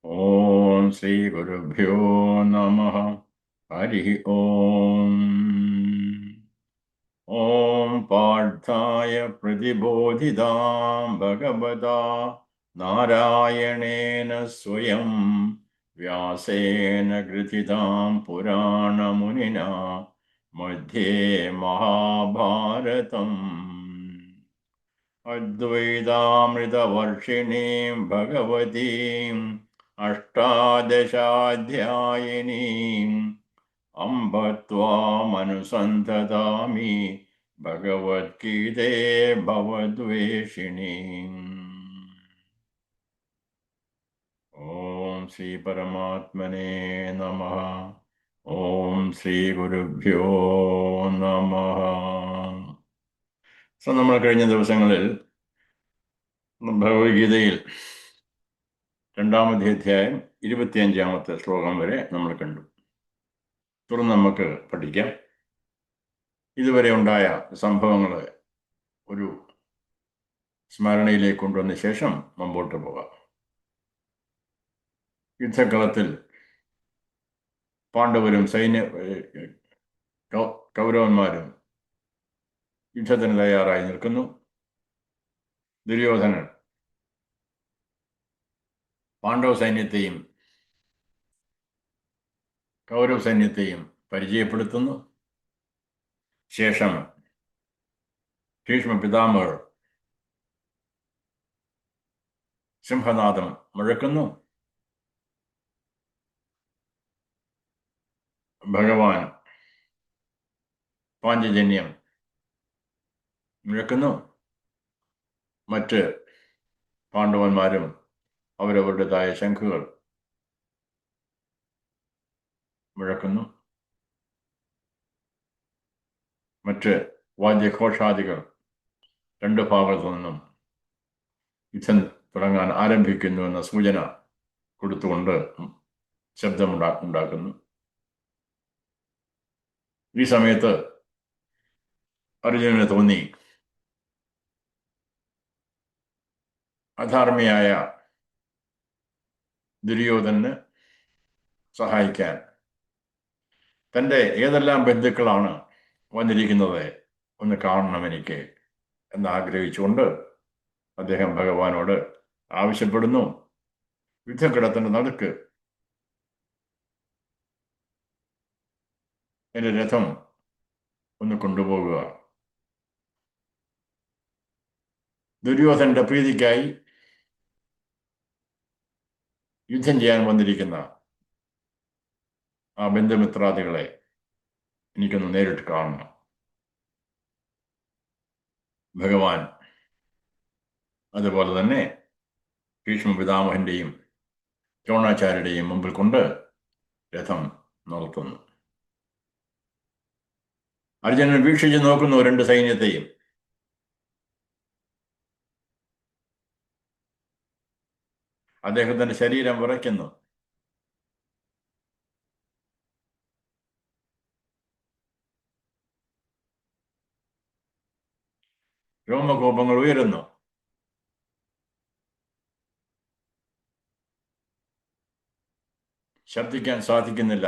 ഓം ശ്രീ ഗുരുഭ്യോ നമഃ. ഹരി ഓം. ഓം പാർത്ഥായ പ്രതിബോധിതാം ഭഗവതാ നാരായണേന സ്വയം വ്യാസേന ഗ്രഥിതാം പുരാണമുനിനാ മധ്യേ മഹാഭാരതം. അദ്വൈതാമൃതവർഷിണീം ഭഗവതീം അഷ്ടാദശാധ്യായിനീം അംബ ത്വാമനുസന്തതാമി ഭഗവദ്ഗീതേ ഭവദ്വേഷിണീം. ഓം ശ്രീ പരമാത്മനേ നമഃ. ഓം ശ്രീ ഗുരുഭ്യോ നമഃ. നമ്മൾ കഴിഞ്ഞ ദിവസങ്ങളിൽ ഭഗവത്ഗീതയിൽ രണ്ടാമത്തെ അധ്യായം 25-ാമത്തെ ശ്ലോകം വരെ നമ്മൾ കണ്ടു. തുടർന്ന് നമുക്ക് പഠിക്കാം. ഇതുവരെ ഉണ്ടായ സംഭവങ്ങൾ ഒരു സ്മരണയിലേക്ക് കൊണ്ടുവന്ന ശേഷം മുമ്പോട്ട് പോകാം. യുദ്ധക്കളത്തിൽ പാണ്ഡവരും കൗരവന്മാരും യുദ്ധത്തിന് തയ്യാറായി നിൽക്കുന്നു. ദുര്യോധനൻ പാണ്ഡവ സൈന്യത്തെയും കൗരവ സൈന്യത്തെയും പരിചയപ്പെടുത്തുന്നു. ശേഷം ഭീഷ്മ പിതാമഹർ സിംഹനാദം മുഴക്കുന്നു. ഭഗവാൻ പാഞ്ചജന്യം മുഴക്കുന്നു. മറ്റ് പാണ്ഡവന്മാരും അവരവരുടേതായ ശംഖുകൾ മുഴക്കുന്നു. മറ്റ് വാദ്യഘോഷാദികൾ രണ്ട് ഭാഗത്തു നിന്നും യുദ്ധം തുടങ്ങാൻ ആരംഭിക്കുന്നു എന്ന സൂചന കൊടുത്തുകൊണ്ട് ശബ്ദമുണ്ടാക്കുന്നു. ഈ സമയത്ത് അർജുനന് തോന്നി, അധാർമിയായ ദുര്യോധനന് സഹായിക്കാൻ തൻ്റെ ഏതെല്ലാം ബന്ധുക്കളാണ് വന്നിരിക്കുന്നത് ഒന്ന് കാണണം എനിക്ക് എന്നാഗ്രഹിച്ചുകൊണ്ട് അദ്ദേഹം ഭഗവാനോട് ആവശ്യപ്പെടുന്നു. യുദ്ധക്കിടത്തിൻ്റെ നടുക്ക് എൻ്റെ രഥം ഒന്ന് കൊണ്ടുപോകുക. ദുര്യോധനന്റെ പ്രീതിക്കായി യുദ്ധം ചെയ്യാൻ വന്നിരിക്കുന്ന ആ ബന്ധുമിത്രാദികളെ എനിക്കൊന്ന് നേരിട്ട് കാണണം. ഭഗവാൻ അതുപോലെ തന്നെ ഭീഷ്മ പിതാമഹന്റെയും ദ്രോണാചാര്യയുടെയും മുമ്പിൽ കൊണ്ട് രഥം നിർത്തുന്നു. അർജുനൻ വീക്ഷിച്ച് നോക്കുന്നു രണ്ട് സൈന്യത്തെയും. അദ്ദേഹത്തിന്റെ ശരീരം വിറയ്ക്കുന്നു. രോമകൂപങ്ങൾ ഉയരുന്നു. ശബ്ദിക്കാൻ സാധിക്കുന്നില്ല.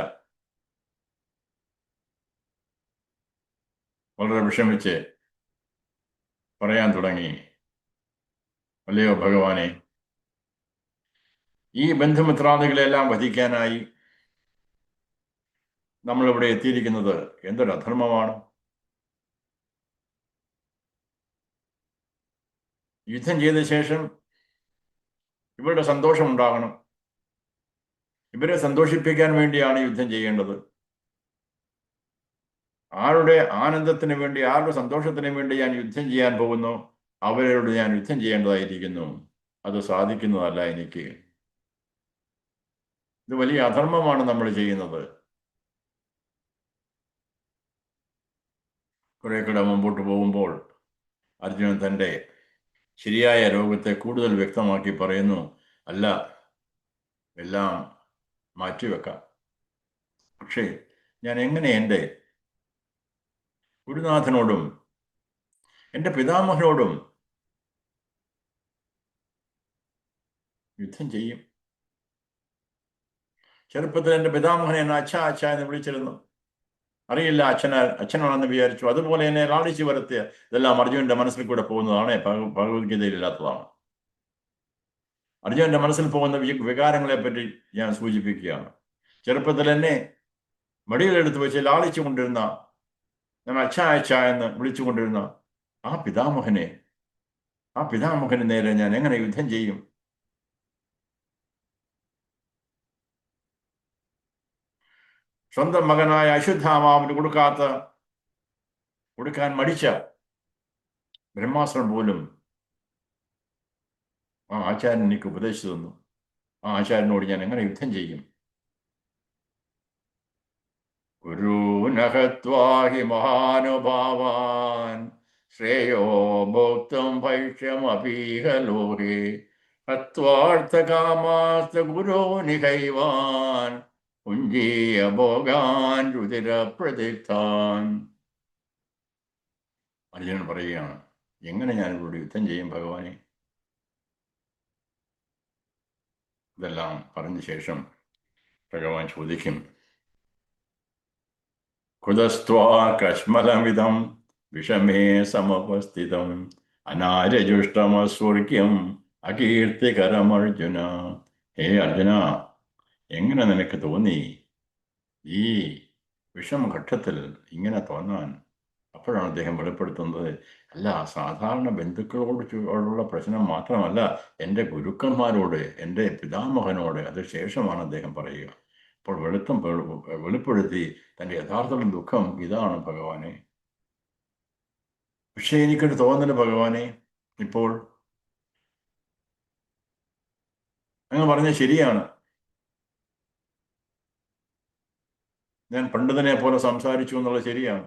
വളരെ വിഷമിച്ച് പറയാൻ തുടങ്ങി, അല്ലയോ ഭഗവാനെ, ഈ ബന്ധുമിത്രാദികളെല്ലാം വധിക്കാനായി നമ്മളിവിടെ എത്തിയിരിക്കുന്നത് എന്തൊരു അധർമ്മമാണ്. യുദ്ധം ചെയ്ത ശേഷം ഇവരുടെ സന്തോഷം ഉണ്ടാകണം. ഇവരെ സന്തോഷിപ്പിക്കാൻ വേണ്ടിയാണ് യുദ്ധം ചെയ്യേണ്ടത്. ആരുടെ ആനന്ദത്തിന് വേണ്ടി, ആരുടെ സന്തോഷത്തിന് വേണ്ടി ഞാൻ യുദ്ധം ചെയ്യാൻ പോകുന്നു, അവരോട് ഞാൻ യുദ്ധം ചെയ്യേണ്ടതായിരിക്കുന്നു. അത് സാധിക്കുന്നതല്ല എനിക്ക്. ഇത് വലിയ അധർമ്മമാണ് നമ്മൾ ചെയ്യുന്നത്. കുറെ കൂടെ മുമ്പോട്ട് പോകുമ്പോൾ അർജുനൻ തൻ്റെ ശരിയായ രോഗത്തെ കൂടുതൽ വ്യക്തമാക്കി പറയുന്നു. അല്ല, എല്ലാം മാറ്റിവെക്കാം. പക്ഷേ ഞാൻ എങ്ങനെ എൻ്റെ ഗുരുനാഥനോടും എൻ്റെ പിതാമഹനോടും യുദ്ധം ചെയ്യും? ചെറുപ്പത്തിൽ എൻ്റെ പിതാമഹനെ എന്നെ അച്ഛ അച്ഛ എന്ന് വിളിച്ചിരുന്നു. അറിയില്ല അച്ഛനാണെന്ന് വിചാരിച്ചു. അതുപോലെ എന്നെ ലാളിച്ചു വരുത്തിയ ഇതെല്ലാം അർജുനന്റെ മനസ്സിൽ കൂടെ പോകുന്നതാണ്, ഭഗവത്ഗീതയിലില്ലാത്തതാണ്. അർജുനന്റെ മനസ്സിൽ പോകുന്ന വികാരങ്ങളെ പറ്റി ഞാൻ സൂചിപ്പിക്കുകയാണ്. ചെറുപ്പത്തിൽ എന്നെ മടിയിലെടുത്ത് വെച്ച് ലാളിച്ചു കൊണ്ടിരുന്ന, ഞാൻ അച്ഛ അച്ഛ എന്ന് വിളിച്ചുകൊണ്ടിരുന്ന ആ പിതാമഹന് നേരെ ഞാൻ എങ്ങനെ യുദ്ധം ചെയ്യും? സ്വന്തം മകനായ അശ്വത്ഥാമാവിന് കൊടുക്കാൻ മടിച്ച ബ്രഹ്മാസ്ത്രം പോലും ആ ആചാര്യൻ എനിക്ക് ഉപദേശിച്ചു തന്നു. ആ ആചാര്യനോട് ഞാൻ എങ്ങനെ യുദ്ധം ചെയ്യും? ഗുരുനഹത്വാഹി മഹാനുഭാവാൻ ശ്രേയോ ഭോക്തം ഭൈഷ്യമപീഹ ലോകേ ഹത്വാർത്ഥകാമാസ്ത ഗുരോ നിഹൈവാൻ പുഞ്ജീയ ഭോഗാൻ രുതിരപ്രതിഷ്ഠാൻ. അർജുനൻ പറയുകയാണ്, എങ്ങനെ ഞാൻ ഇവരോട് യുദ്ധം ചെയ്യും ഭഗവാനെ? ഇതെല്ലാം പറഞ്ഞ ശേഷം ഭഗവാൻ ചോദിക്കും, കുതസ്ത്വാ കശ്മലമിതം വിഷമേ സമവസ്ഥിതം അനാര്യജുഷ്ടമസ്വർഗ്യം അകീർത്തികരമർജുന. ഹേ അർജുന, എങ്ങനെ നിനക്ക് തോന്നി ഈ വിഷമഘട്ടത്തിൽ ഇങ്ങനെ തോന്നാൻ? അപ്പോഴാണ് അദ്ദേഹം വെളിപ്പെടുത്തുന്നത്, അല്ല, സാധാരണ ബന്ധുക്കളോടുള്ള പ്രശ്നം മാത്രമല്ല, എൻ്റെ ഗുരുക്കന്മാരോട്, എൻ്റെ പിതാമഹനോട്. അത് ശേഷമാണ് അദ്ദേഹം പറയുക. അപ്പോൾ വെളിപ്പെടുത്തി തൻ്റെ യഥാർത്ഥ ദുഃഖം ഇതാണ് ഭഗവാനെ. പക്ഷേ എനിക്കൊരു തോന്നല് ഭഗവാനെ, ഇപ്പോൾ അങ്ങ് പറഞ്ഞ ശരിയാണ്. ഞാൻ പണ്ഡിതനെ പോലെ സംസാരിച്ചു എന്നുള്ളത് ശരിയാണ്,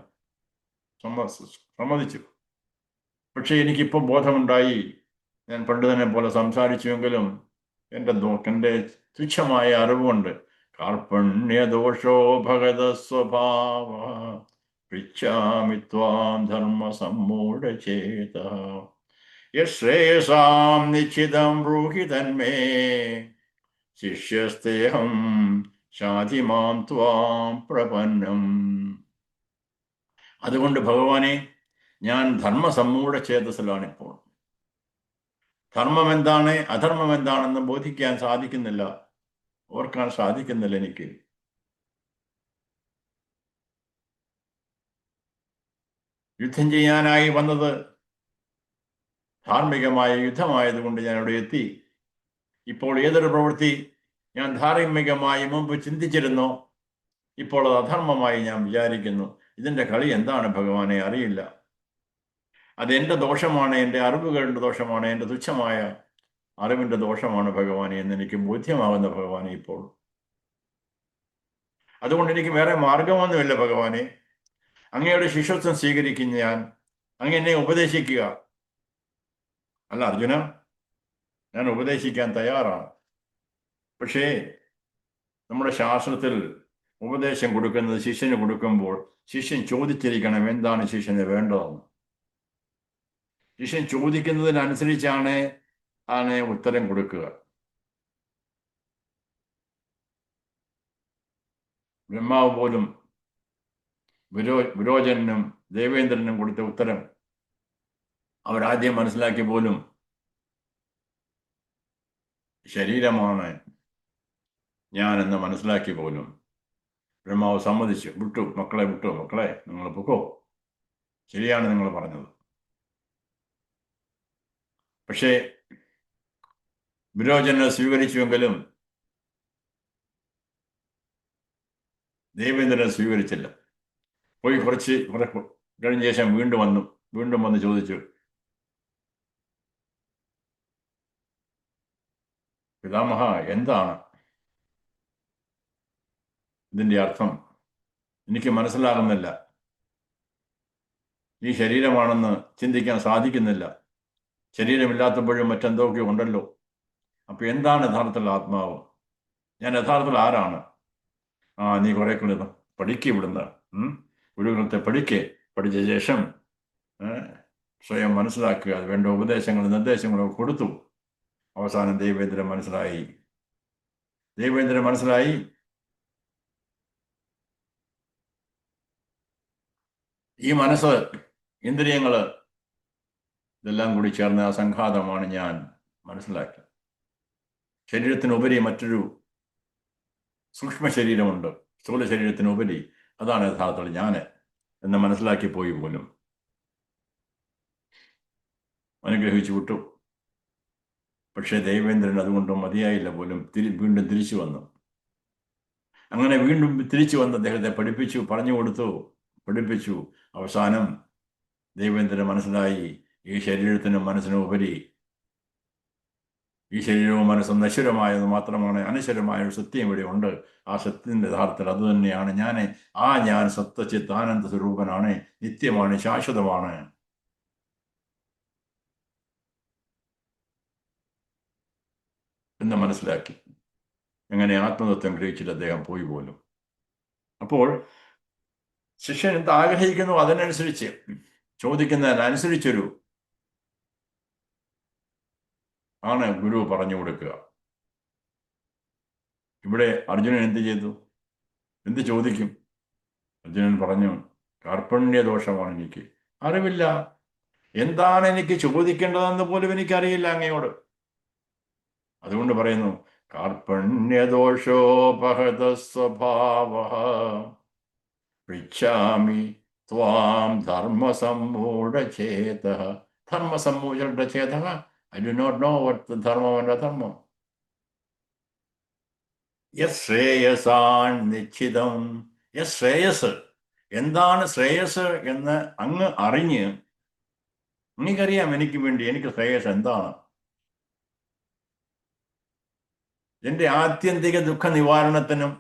സമ്മതിച്ചു. പക്ഷേ എനിക്കിപ്പോൾ ബോധമുണ്ടായി, ഞാൻ പണ്ഡിതനെ പോലെ സംസാരിച്ചുവെങ്കിലും എൻ്റെ തുച്ഛമായ അറിവുകൊണ്ട് കാർപ്പണ്യദോഷോ ഭഗത സ്വഭാവ പൃച്ഛാമി ത്വാം ധർമ്മ സമ്മൂഢചേത യശ്രേയസാം നിശ്ചിതം ബ്രൂഹി തന്മേ ശിഷ്യസ്തേഹം ശാതിമാം ത്വാം പ്രപന്നം. അതുകൊണ്ട് ഭഗവാനെ, ഞാൻ ധർമ്മസമ്മൂഢചേതസ്സിലാണിപ്പോൾ. ധർമ്മം എന്താണ്, അധർമ്മം എന്താണെന്ന് ബോധിക്കാൻ സാധിക്കുന്നില്ല, ഓർക്കാൻ സാധിക്കുന്നില്ല എനിക്ക്. യുദ്ധം ചെയ്യാനായി വന്നത് ധാർമ്മികമായ യുദ്ധമായതുകൊണ്ട് ഞാൻ അവിടെ എത്തി. ഇപ്പോൾ ഏതൊരു പ്രവൃത്തി ഞാൻ ധാർമ്മികമായി മുമ്പ് ചിന്തിച്ചിരുന്നോ, ഇപ്പോൾ അത് അധർമ്മമായി ഞാൻ വിചാരിക്കുന്നു. ഇതിൻ്റെ കളി എന്താണ് ഭഗവാനെ അറിയില്ല. അതെൻ്റെ ദോഷമാണ്, എൻ്റെ അറിവുകളുടെ ദോഷമാണ്, എൻ്റെ തുച്ഛമായ അറിവിൻ്റെ ദോഷമാണ് ഭഗവാനെ എന്ന് എനിക്ക് ബോധ്യമാകുന്ന ഭഗവാനെ ഇപ്പോൾ. അതുകൊണ്ട് എനിക്ക് വേറെ മാർഗമൊന്നുമില്ല ഭഗവാനെ. അങ്ങയുടെ ശിഷ്യത്വം സ്വീകരിക്കുന്ന അങ്ങ് എന്നെ ഉപദേശിക്കുക. അല്ല അർജുന, ഞാൻ ഉപദേശിക്കാൻ തയ്യാറാണ്. പക്ഷേ നമ്മുടെ ശാസ്ത്രത്തിൽ ഉപദേശം കൊടുക്കുന്നത് ശിഷ്യന് കൊടുക്കുമ്പോൾ ശിഷ്യൻ ചോദിച്ചിരിക്കണം എന്താണ് ശിഷ്യന് വേണ്ടതെന്ന്. ശിഷ്യൻ ചോദിക്കുന്നതിനനുസരിച്ചാണ് ഉത്തരം കൊടുക്കുക. ബ്രഹ്മാവ് പോലും വിരോചനും ദേവേന്ദ്രനും കൊടുത്ത ഉത്തരം അവരാദ്യം മനസ്സിലാക്കി പോലും ശരീരമാണ് ഞാനെന്ന് മനസ്സിലാക്കി പോലും ബ്രഹ്മാവ് സമ്മതിച്ചു, വിട്ടു മക്കളെ നിങ്ങൾ പൊക്കോ, ശരിയാണ് നിങ്ങൾ പറഞ്ഞത്. പക്ഷേ വിരോചനെ സ്വീകരിച്ചുവെങ്കിലും ദേവേന്ദ്രനെ സ്വീകരിച്ചില്ല. പോയി കുറച്ച് കഴിഞ്ഞ ശേഷം വീണ്ടും വന്ന് ചോദിച്ചു, പിതാമഹ, എന്താണ് ഇതിൻ്റെ അർത്ഥം? എനിക്ക് മനസ്സിലാകുന്നില്ല. ഈ ശരീരമാണെന്ന് ചിന്തിക്കാൻ സാധിക്കുന്നില്ല. ശരീരമില്ലാത്തപ്പോഴും മറ്റെന്തൊക്കെയോ ഉണ്ടല്ലോ. അപ്പൊ എന്താണ് യഥാർത്ഥത്തിൽ ആത്മാവ്? ഞാൻ യഥാർത്ഥത്തിൽ ആരാണ്? നീ കുറെ കൂടി പഠിക്കുക, ഇവിടുന്ന് ഗുരുകുലത്തെ പഠിച്ച ശേഷം സ്വയം മനസ്സിലാക്കുക. വേണ്ട ഉപദേശങ്ങളും നിർദ്ദേശങ്ങളും കൊടുത്തു. അവസാനം ദേവേന്ദ്രൻ മനസ്സിലായി. ഈ മനസ്സ്, ഇന്ദ്രിയങ്ങള്, ഇതെല്ലാം കൂടി ചേർന്ന ആ സംഘാതമാണ് ഞാൻ മനസ്സിലാക്കി. ശരീരത്തിനുപരി മറ്റൊരു സൂക്ഷ്മ ശരീരമുണ്ട്, സ്ഥൂല ശരീരത്തിനുപരി. അതാണ് യഥാർത്ഥത്തിൽ ഞാൻ എന്ന് മനസ്സിലാക്കി പോയി പോലും അനുഗ്രഹിച്ചു വിട്ടു. പക്ഷേ ദേവേന്ദ്രൻ അതുകൊണ്ട് മതിയായില്ല പോലും, വീണ്ടും തിരിച്ചു വന്നു. അങ്ങനെ വീണ്ടും തിരിച്ചു വന്ന് അദ്ദേഹത്തെ പഠിപ്പിച്ചു, പറഞ്ഞു കൊടുത്തു, പഠിപ്പിച്ചു. അവസാനം ദേവേന്ദ്രൻ മനസ്സിലായി, ഈ ശരീരത്തിനും മനസ്സിനും ഉപരി ഈ ശരീരവും മനസ്സും നശ്വരമായത് മാത്രമാണ്, അനശ്വരമായ ഒരു സത്യം ഇവിടെ ഉണ്ട്. ആ സത്യത്തിന്റെ യഥാർത്ഥത്തിൽ അത് തന്നെയാണ് ഞാൻ. ആ ഞാൻ സത്യചിത്ത് ആനന്ദ സ്വരൂപനാണ്, നിത്യമാണ്, ശാശ്വതമാണ് എന്ന് മനസ്സിലാക്കി. അങ്ങനെ ആത്മതത്വം ഗ്രഹിച്ചിട്ട് അദ്ദേഹം പോയി പോലും. അപ്പോൾ ശിഷ്യൻ എന്ത് ആഗ്രഹിക്കുന്നു അതിനനുസരിച്ച്, ചോദിക്കുന്നതിനനുസരിച്ചൊരു ആണ് ഗുരു പറഞ്ഞു കൊടുക്കുക. ഇവിടെ അർജുനൻ എന്ത് ചെയ്തു? എന്ത് ചോദിക്കും? അർജുനൻ പറഞ്ഞു, കാർപ്പണ്യദോഷമാണ് എനിക്ക്, അറിവില്ല. എന്താണ് എനിക്ക് ചോദിക്കേണ്ടതെന്ന് പോലും എനിക്കറിയില്ല അങ്ങയോട്. അതുകൊണ്ട് പറയുന്നു, കാർപ്പണ്യദോഷോപഹത സ്വഭാവ പൃച്ഛാമി ത്വാം ധർമ്മസമ്മൂഢചേതഃ. ധർമ്മസമ്മൂഢചേതഃ, I do not know what the dharma and adharma. യശ്രേയസാൻ നിശ്ചിതം. യശ്രേയസ്, എന്താണ് ശ്രേയസ് എന്ന് അങ്ങ് അറിഞ്ഞ്, എനിക്കറിയാം എനിക്ക് വേണ്ടി എനിക്ക് ശ്രേയസ് എന്താണ്. എൻ്റെ ആത്യന്തിക ദുഃഖ നിവാരണത്തിനും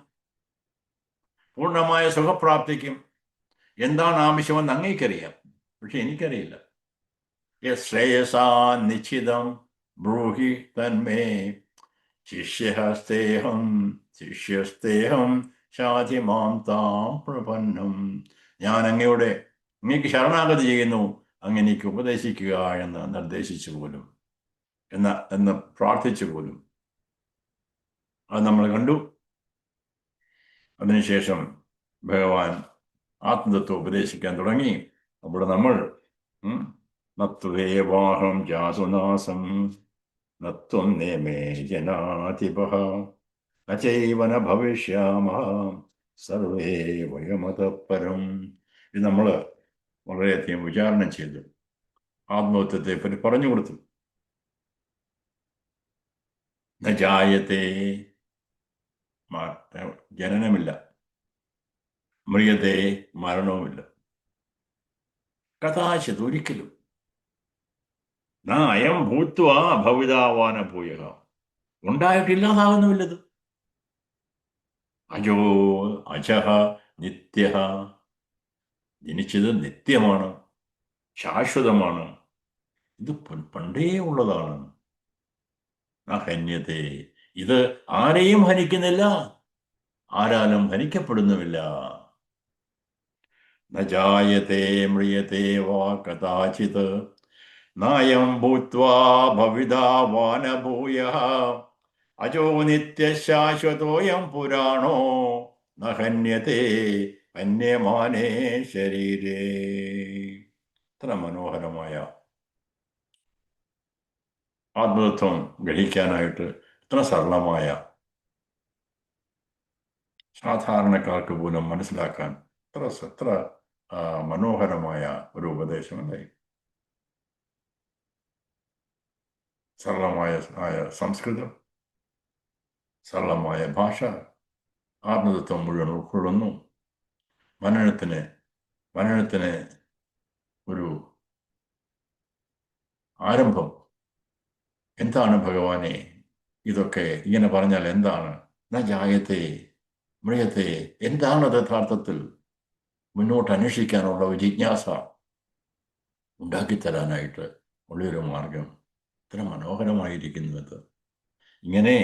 പൂർണ്ണമായ സുഖപ്രാപ്തിക്കും എന്താണ് ആവശ്യമെന്ന് അങ്ങേക്കറിയാം, പക്ഷെ എനിക്കറിയില്ല. യശ്രേയസാൻ നിശ്ചിതം ബ്രൂഹി തന്മേ ശിഷ്യസ്തേഹം ശാധിമാം താം പ്രപന്നം. ഞാൻ അങ്ങേക്ക് ശരണാഗതി ചെയ്യുന്നു, അങ്ങ് എനിക്ക് ഉപദേശിക്കുക എന്ന് നിർദ്ദേശിച്ചു പോലും, എന്ന് പ്രാർത്ഥിച്ചു പോലും. അത് നമ്മൾ കണ്ടു. അതിനുശേഷം ഭഗവാൻ ആത്മതത്വം ഉപദേശിക്കാൻ തുടങ്ങി. അവിടെ നമ്മൾ നത്വേവാഹം ജാതുനാസം നത്വം നേമേ ജനാധിപഃ നചൈവന ഭവിഷ്യാമഃ സർവേ വയമതഃ പരം. ഇത് നമ്മൾ വളരെയധികം വിചാരണം ചെയ്തു, ആത്മതത്വത്തെ പറ്റി പറഞ്ഞു കൊടുത്തു. ന ജായത്തെ, ജനനമില്ല, മ്രിയത്തെ, മരണവുമില്ല, കഥാചിത്, ഒരിക്കലും. ന അയം ഭൂത്വാ ഭവിതാവാന ഭൂയഃ, ഉണ്ടായിട്ടില്ലാതാകുന്നുമില്ലത്. അജോ അജഃ നിത്യഃ, ജനിച്ചത് നിത്യമാണ്, ശാശ്വതമാണ്, ഇത് പണ്ടേ ഉള്ളതാണ്. ഹന്യത്തെ, ഇത് ആരെയും ഹനിക്കുന്നില്ല, ആരാലും ഹനിക്കപ്പെടുന്നുമില്ല. ന ജായത്തെ മ്രിയത്തെ വാ കഥാചിത് നായം ഭൂത്വാ ഭവിതാവാന ഭൂയഃ അജോ നിത്യശാശ്വതോയം പുരാണോ ന ഹന്യത്തെ ഹന്യമാനേ ശരീരേ. ഇത്ര മനോഹരമായ ആത്മതത്വം ഗ്രഹിക്കാനായിട്ട് ഇത്ര സരളമായ, സാധാരണക്കാർക്ക് പോലും മനസ്സിലാക്കാൻ എത്ര മനോഹരമായ ഒരു ഉപദേശമല്ലേ. സരളമായ സംസ്കൃതം, സരളമായ ഭാഷ, ആത്മതത്വം മുഴുവൻ ഉൾക്കൊള്ളുന്നു. മനനത്തിന് ഒരു ആരംഭം. എന്താണ് ഭഗവാനെ ഇതൊക്കെ ഇങ്ങനെ പറഞ്ഞാൽ എന്താണ്? ന ജായത്തെ മൃഗത്തെ, എന്താണ് യഥാർത്ഥത്തിൽ മുന്നോട്ട് അന്വേഷിക്കാനുള്ള ഒരു ജിജ്ഞാസ ഉണ്ടാക്കിത്തരാനായിട്ട് ഉള്ളൊരു മാർഗം. ഇത്ര മനോഹരമായിരിക്കുന്നത്. ഇങ്ങനെ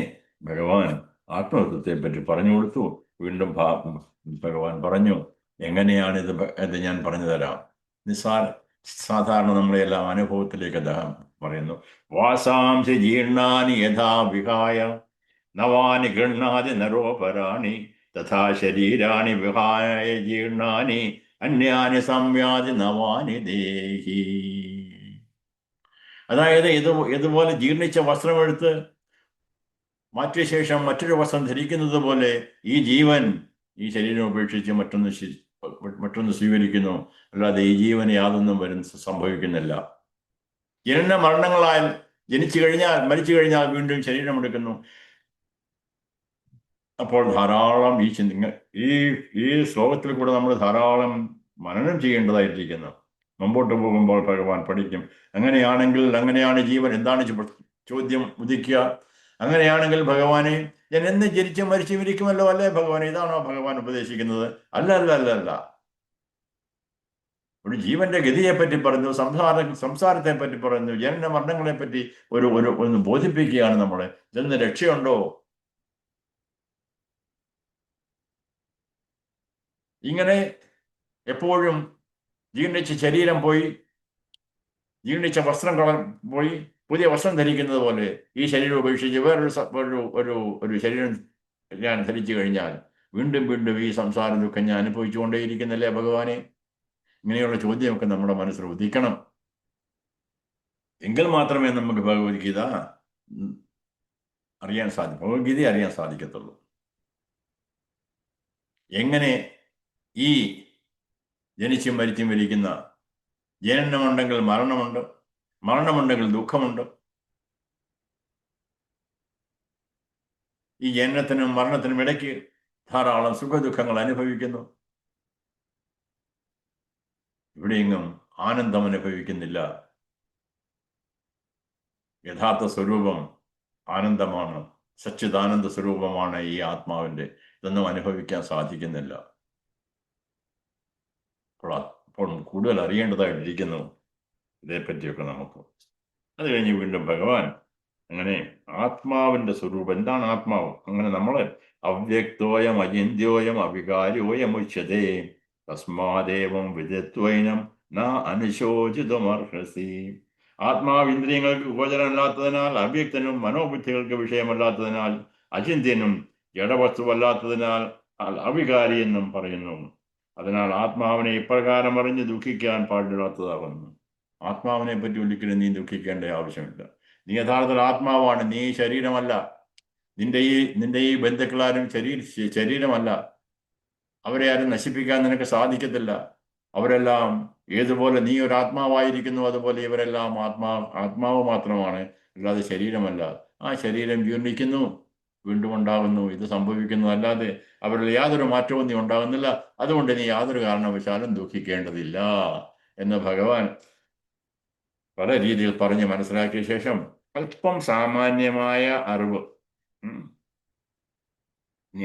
ഭഗവാൻ ആത്മതത്വത്തെ പറ്റി പറഞ്ഞു കൊടുത്തു. വീണ്ടും ഭഗവാൻ പറഞ്ഞു, എങ്ങനെയാണിത് എന്ന് ഞാൻ പറഞ്ഞു തരാം. സാധാരണ നമ്മളെല്ലാം അനുഭവത്തിലേക്ക് അദ്ദേഹം പറയുന്നു. വാസാംശി ജീർണാനി യഥാ വിഹായ നവാനി ഗൃഹാതി നരോപരാണി തഥാ ശരീരാണി വിഹായ ജീർണാനി അന്യാനി സംയാതി നവാനി ദേഹി. അതായത് ഇതുപോലെ ജീർണിച്ച വസ്ത്രമെടുത്ത് മാറ്റിയ ശേഷം മറ്റൊരു വസ്ത്രം ധരിക്കുന്നത് പോലെ ഈ ജീവൻ ഈ ശരീരം ഉപേക്ഷിച്ച് മറ്റൊന്ന് സ്വീകരിക്കുന്നു. അല്ലാതെ ഈ ജീവന് യാതൊന്നും സംഭവിക്കുന്നില്ല. ജനന മരണങ്ങളാൽ മരിച്ചു കഴിഞ്ഞാൽ വീണ്ടും ശരീരമെടുക്കുന്നു. അപ്പോൾ ധാരാളം ഈ ഈ ശ്ലോകത്തിൽ കൂടെ നമ്മൾ ധാരാളം മനനം ചെയ്യേണ്ടതായിട്ടിരിക്കുന്നു. മുമ്പോട്ട് പോകുമ്പോൾ ഭഗവാൻ പഠിക്കും. അങ്ങനെയാണ് ജീവൻ. എന്താണ് ചോദ്യം ഉദിക്കുക? അങ്ങനെയാണെങ്കിൽ ഭഗവാനെ ഞാൻ എന്ന് ജനിച്ച് മരിച്ചു ഇരിക്കുമല്ലോ അല്ലേ ഭഗവാൻ? ഇതാണോ ഭഗവാൻ ഉപദേശിക്കുന്നത്? അല്ല അല്ല അല്ല അല്ല. ഒരു ജീവന്റെ ഗതിയെ പറ്റി പറഞ്ഞു, സംസാരത്തെ പറ്റി പറഞ്ഞു, ജനന മരണങ്ങളെ പറ്റി ഒന്ന് ബോധിപ്പിക്കുകയാണ് നമ്മളെ. ഇതെന്ന് രക്ഷയുണ്ടോ? ഇങ്ങനെ എപ്പോഴും ജീർണിച്ച ശരീരം പോയി, ജീർണിച്ച വസ്ത്രം പോയി, പുതിയ വസ്ത്രം ധരിക്കുന്നത് പോലെ ഈ ശരീരം ഉപേക്ഷിച്ച് ഒരു ശരീരം ഞാൻ ധരിച്ചു കഴിഞ്ഞാൽ വീണ്ടും വീണ്ടും ഈ സംസാര ദുഃഖം ഞാൻ അനുഭവിച്ചുകൊണ്ടേയിരിക്കുന്നില്ലേ ഭഗവാനെ? ഇങ്ങനെയുള്ള ചോദ്യമൊക്കെ നമ്മുടെ മനസ്സിൽ ഉദിക്കണം. എങ്കിൽ മാത്രമേ നമുക്ക് ഭഗവത്ഗീത അറിയാൻ സാധിക്കത്തുള്ളൂ. എങ്ങനെ ഈ ജനിച്ചും മരിച്ചും ഇരിക്കുന്ന ജനനമുണ്ടെങ്കിൽ മരണമുണ്ട്, മരണമുണ്ടെങ്കിൽ ദുഃഖമുണ്ട്. ഈ ജനനത്തിനും മരണത്തിനും ഇടയ്ക്ക് ധാരാളം സുഖദുഃഖങ്ങൾ അനുഭവിക്കുന്നു. ഇവിടെയെങ്ങും ആനന്ദം അനുഭവിക്കുന്നില്ല. യഥാർത്ഥ സ്വരൂപം ആനന്ദമാണ്, സച്ചിദാനന്ദ സ്വരൂപമാണ് ഈ ആത്മാവിൻ്റെ. ഇതൊന്നും അനുഭവിക്കാൻ സാധിക്കുന്നില്ല. അപ്പോൾ കൂടുതൽ അറിയേണ്ടതായിട്ടിരിക്കുന്നു ഇതേപ്പറ്റിയൊക്കെ നമുക്ക്. അത് കഴിഞ്ഞ് വീണ്ടും ഭഗവാൻ അങ്ങനെ ആത്മാവിന്റെ സ്വരൂപം എന്താണ് ആത്മാവ്? അങ്ങനെ നമ്മൾ അവ്യക്തോയം അചിന്യോയം അവികാര്യോയം ഉച്യതേ തസ്മാദേവം വിദത്വൈനം ന അനുശോചിതമർഹസി. ആത്മാവ് ഇന്ദ്രിയങ്ങൾക്ക് ഗോചരമല്ലാത്തതിനാൽ, അവ്യക്തനും മനോബുദ്ധികൾക്ക് വിഷയമല്ലാത്തതിനാൽ, അചിന്ത്യനും ജഡവസ്തുവല്ലാത്തതിനാൽ അവികാരി എന്നും പറയുന്നു. അതിനാൽ ആത്മാവിനെ ഇപ്രകാരം അറിഞ്ഞ് ദുഃഖിക്കാൻ പാടില്ലാത്തതാകുന്നു. ആത്മാവിനെ പറ്റി ഒരിക്കലും നീ ദുഃഖിക്കേണ്ട ആവശ്യമില്ല. നീ യഥാർത്ഥ ആത്മാവാണ്, നീ ശരീരമല്ല. നിന്റെ ഈ ബന്ധുക്കളാരും ശരീരമല്ല. അവരെ ആരും നശിപ്പിക്കാൻ നിനക്ക് സാധിക്കത്തില്ല. അവരെല്ലാം ഏതുപോലെ നീ ഒരു ആത്മാവായിരിക്കുന്നു അതുപോലെ ഇവരെല്ലാം ആത്മാവ് മാത്രമാണ്, അല്ലാതെ ശരീരമല്ല. ആ ശരീരം ജീർണിക്കുന്നു, വീണ്ടും ഉണ്ടാകുന്നു. ഇത് സംഭവിക്കുന്നു, അല്ലാതെ അവരിൽ യാതൊരു മാറ്റവും നീ ഉണ്ടാകുന്നില്ല. അതുകൊണ്ട് നീ യാതൊരു കാരണവശാലും ദുഃഖിക്കേണ്ടതില്ല എന്ന് ഭഗവാൻ പല രീതിയിൽ പറഞ്ഞ് മനസ്സിലാക്കിയ ശേഷം അല്പം സാമാന്യമായ അറിവ്, നീ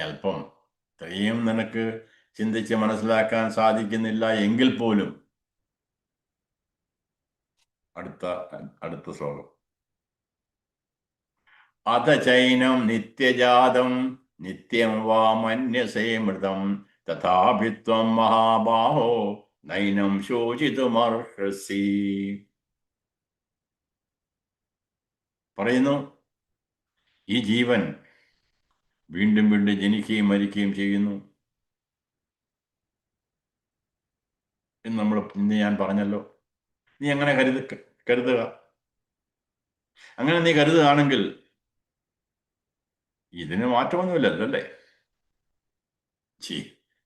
അല്പം ഇത്രയും നിനക്ക് ചിന്തിച്ച് മനസ്സിലാക്കാൻ സാധിക്കുന്നില്ല എങ്കിൽ പോലും അടുത്ത ശ്ലോകം. അത ചൈനം നിത്യജാതം നിത്യം വാ മന്യസേ മൃതം തഥാഭിത്വം മഹാബാഹോ നൈനം ശോചിതുമർഹസി. പറയുന്നു, ഈ ജീവൻ വീണ്ടും വീണ്ടും ജനിക്കുകയും മരിക്കുകയും ചെയ്യുന്നു എന്ന് ഇന്ന് ഞാൻ പറഞ്ഞല്ലോ. നീ അങ്ങനെ കരുതുക. അങ്ങനെ നീ കരുതുകയാണെങ്കിൽ ഇതിന് മാറ്റമൊന്നുമില്ലല്ലോ അല്ലേ?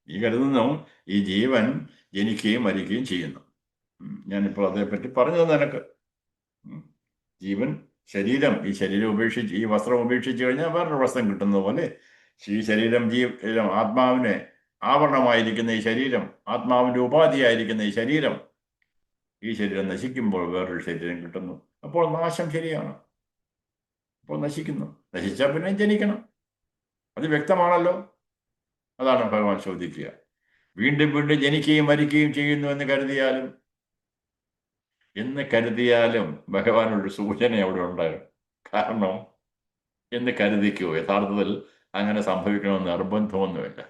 നീ കരുതുന്നു ഈ ജീവൻ ജനിക്കുകയും മരിക്കുകയും ചെയ്യുന്നു. ഞാനിപ്പോൾ അതേപ്പറ്റി പറഞ്ഞു നിനക്ക്. ജീവൻ ഈ ശരീരം ഉപേക്ഷിച്ച്, ഈ വസ്ത്രം ഉപേക്ഷിച്ച് കഴിഞ്ഞാൽ വേറൊരു വസ്ത്രം കിട്ടുന്നത് പോലെ ഈ ശരീരം ആത്മാവിന് ആവരണമായിരിക്കുന്ന ഈ ശരീരം, ആത്മാവിന്റെ ഉപാധിയായിരിക്കുന്ന ഈ ശരീരം നശിക്കുമ്പോൾ വേറൊരു ശരീരം കിട്ടുന്നു. അപ്പോൾ നാശം ശരിയാണ്. അപ്പോൾ നശിക്കുന്നു. നശിച്ചാൽ പിന്നെ ജനിക്കണം. അത് വ്യക്തമാണല്ലോ. അതാണ് ഭഗവാൻ ചോദിക്കുക. വീണ്ടും വീണ്ടും ജനിക്കുകയും മരിക്കുകയും ചെയ്യുന്നു എന്ന് കരുതിയാലും ഭഗവാനൊരു സൂചന അവിടെ ഉണ്ടാകും. കാരണം എന്ന് കരുതിക്കോ, യഥാർത്ഥത്തിൽ അങ്ങനെ സംഭവിക്കണമെന്ന് നിർബന്ധമൊന്നുമില്ല.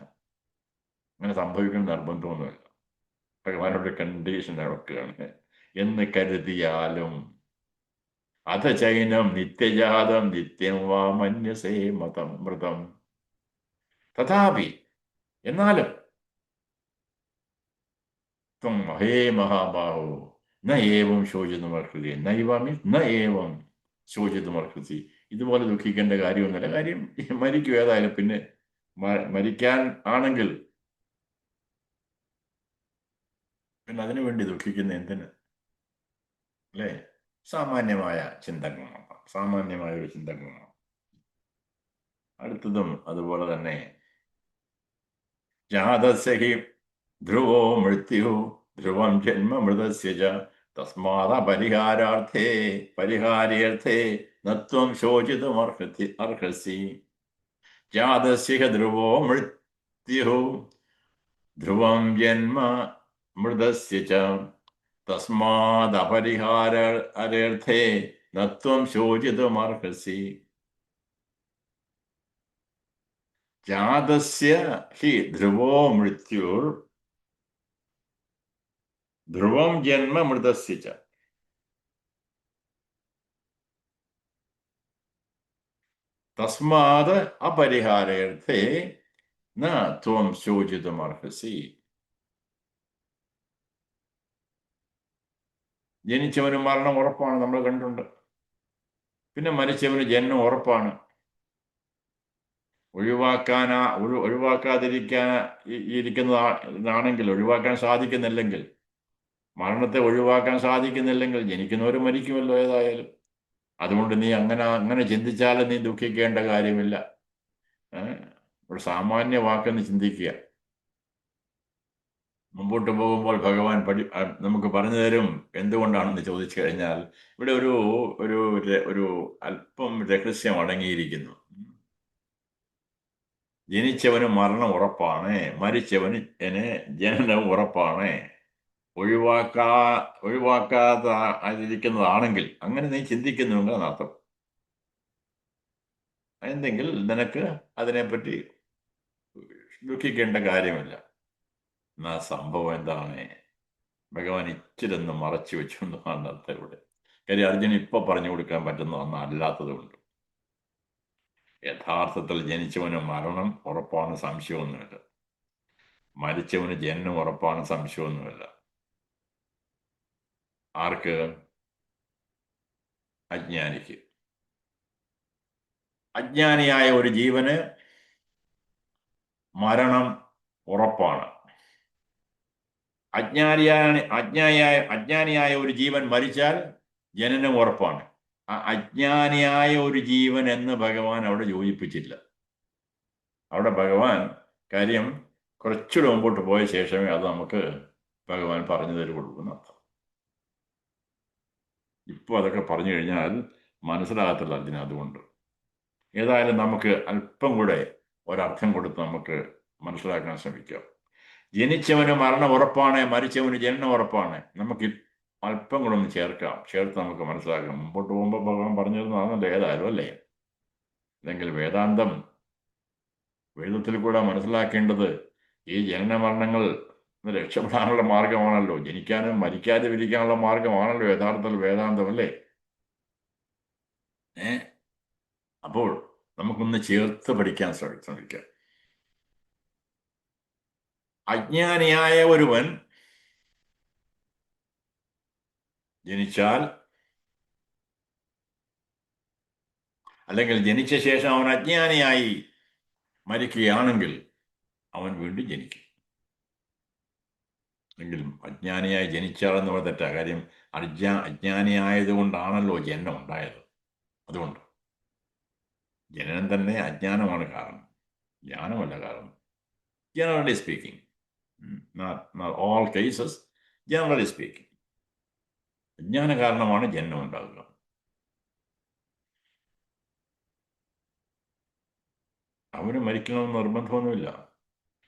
ഭഗവാനോട് കണ്ടീഷൻ വെക്കുകയാണ്. എന്ന് കരുതിയാലും അത ചൈനം നിത്യജാതം നിത്യം വാ മന്യസേ മൃതം തഥാപി, എന്നാലും ത്വം മഹേ മഹാബാഹോ ന ഏവം ശോചിതുമർഹതി. നൈവ മീൻസ് ന ഏവം ശോചിതുമർഹതി. ഇതുപോലെ ദുഃഖിക്കേണ്ട കാര്യമൊന്നുമില്ല. കാര്യം മരിക്കും ഏതായാലും. പിന്നെ മരിക്കാൻ ആണെങ്കിൽ പിന്നെ അതിനു വേണ്ടി ദുഃഖിക്കുന്ന എന്തിന്? അല്ലേ? സാമാന്യമായ ചിന്തകളാണ്. സാമാന്യമായ ഒരു ചിന്തകളാണ്. അടുത്തതും അതുപോലെ തന്നെ ജാതസ്യ ഹി ധ്രുവോ മൃത്യു ധ്രുവം ജന്മ മൃതസ്യ ച തസ്മാദപരിഹാരാർത്ഥേ പരിഹാര്യേർത്ഥേ നത്വം ശോചിതുമർഹസി. ജാതസ്യ ഹി ധ്രുവോ മൃത്യു ധ്രുവം ജന്മ മൃതസ്യ ച തസ്മാദപരിഹാരേർത്ഥേ നത്വം ശോചിതുമർഹസി. ജാതസ്യ ഹി ധ്രുവോ മൃത്യുർ ധ്രുവം ജന്മ മൃതസ്യ ച തസ്മാത് അപരിഹാരേർത്ഥേ ന ത്വം ശോചിതുമർഹസി. ജനിച്ചവന് മരണം ഉറപ്പാണ്, നമ്മൾ കണ്ടിട്ടുണ്ട്. പിന്നെ മരിച്ചവന് ജന്മം ഉറപ്പാണ്. ഒഴിവാക്കാതിരിക്കാൻ ഇരിക്കുന്നതാണെങ്കിൽ, ഒഴിവാക്കാൻ സാധിക്കുന്നില്ലെങ്കിൽ, മരണത്തെ ഒഴിവാക്കാൻ സാധിക്കുന്നില്ലെങ്കിൽ ജനിക്കുന്നവർ മരിക്കുമല്ലോ ഏതായാലും. അതുകൊണ്ട് നീ അങ്ങനെ ചിന്തിച്ചാലും നീ ദുഃഖിക്കേണ്ട കാര്യമില്ല. ഒരു സാമാന്യ വാക്കെന്ന് ചിന്തിക്കുക. മുമ്പോട്ട് പോകുമ്പോൾ ഭഗവാൻ നമുക്ക് പറഞ്ഞു തരും എന്തുകൊണ്ടാണെന്ന് ചോദിച്ചു കഴിഞ്ഞാൽ, ഇവിടെ ഒരു ഒരു ഒരു അല്പം രഹസ്യം അടങ്ങിയിരിക്കുന്നു. ജനിച്ചവന് മരണം ഉറപ്പാണ്, മരിച്ചവന് ജനനം ഉറപ്പാണ്. ഒഴിവാക്കാതിരിക്കുന്നതാണെങ്കിൽ, അങ്ങനെ നീ ചിന്തിക്കുന്നുണ്ട് എന്നർത്ഥം. എന്തെങ്കിൽ നിനക്ക് അതിനെപ്പറ്റി ദുഃഖിക്കേണ്ട കാര്യമില്ല. എന്നാ സംഭവം എന്താണ്? ഭഗവാൻ ഇച്ചിരൊന്ന് മറച്ചു വെച്ചു എന്നാണ് അർത്ഥം ഇവിടെ. കാര്യം അർജുന ഇപ്പൊ പറഞ്ഞു കൊടുക്കാൻ പറ്റുന്ന ഒന്നല്ലാത്തതുകൊണ്ട്. യഥാർത്ഥത്തിൽ ജനിച്ചവന് മരണം ഉറപ്പാണ്, സംശയമൊന്നുമില്ല. മരിച്ചവന് ജന്മം ഉറപ്പാണ്, സംശയമൊന്നുമില്ല. ആർക്ക്? അജ്ഞാനിക്ക്. അജ്ഞാനിയായ ഒരു ജീവന് മരണം ഉറപ്പാണ്. അജ്ഞാനിയായ ഒരു ജീവൻ മരിച്ചാൽ ജനനം ഉറപ്പാണ്. ആ അജ്ഞാനിയായ ഒരു ജീവൻ എന്ന് ഭഗവാൻ അവിടെ യോജിപ്പിച്ചില്ല. അവിടെ ഭഗവാൻ കാര്യം കുറച്ചുകൂടെ മുമ്പോട്ട് പോയ ശേഷമേ അത് നമുക്ക് ഭഗവാൻ പറഞ്ഞു തരുള്ളൂ എന്നർത്ഥം. ഇപ്പോൾ അതൊക്കെ പറഞ്ഞു കഴിഞ്ഞാൽ മനസ്സിലാകത്തില്ല അതിന്. അതുകൊണ്ട് ഏതായാലും നമുക്ക് അല്പം കൂടെ ഒരർത്ഥം കൊടുത്ത് നമുക്ക് മനസ്സിലാക്കാൻ ശ്രമിക്കാം. ജനിച്ചവന് മരണം ഉറപ്പാണ്, മരിച്ചവന് ജനനം ഉറപ്പാണ്. നമുക്ക് അല്പം കൂടെ ഒന്ന് ചേർത്ത് നമുക്ക് മനസ്സിലാക്കാം. മുമ്പോട്ട് പോകുമ്പോൾ ഭഗവാൻ പറഞ്ഞിരുന്നതാണല്ലോ ഏതായാലും, അല്ലേ? അല്ലെങ്കിൽ വേദത്തിൽ കൂടെ മനസ്സിലാക്കേണ്ടത് ഈ ജനന മരണങ്ങൾ രക്ഷപ്പെടാനുള്ള മാർഗമാണല്ലോ. ജനിക്കാനും മരിക്കാതെ ഇരിക്കാനുള്ള മാർഗമാണല്ലോ യഥാർത്ഥത്തിൽ വേദാന്തം, അല്ലേ? അപ്പോൾ നമുക്കൊന്ന് ചേർത്ത് പഠിക്കാൻ ശ്രമിക്കാം. അജ്ഞാനിയായ ഒരുവൻ ജനിച്ചാൽ, അല്ലെങ്കിൽ ജനിച്ച ശേഷം അവൻ അജ്ഞാനിയായി മരിക്കുകയാണെങ്കിൽ അവൻ വീണ്ടും ജനിക്കും. എങ്കിലും അജ്ഞാനിയായി ജനിച്ചാലെന്ന് പറഞ്ഞ തെറ്റാ. കാര്യം അജ്ഞാനിയായതുകൊണ്ടാണല്ലോ ജന്മം ഉണ്ടായത്. അതുകൊണ്ട് ജനനം തന്നെ അജ്ഞാനമാണ് കാരണം, ജ്ഞാനമല്ല കാരണം. Generally speaking, not all cases, generally speaking, അജ്ഞാന കാരണമാണ് ജന്മം ഉണ്ടാകുക. അവന് മരിക്കണമെന്ന് നിർബന്ധമൊന്നുമില്ല.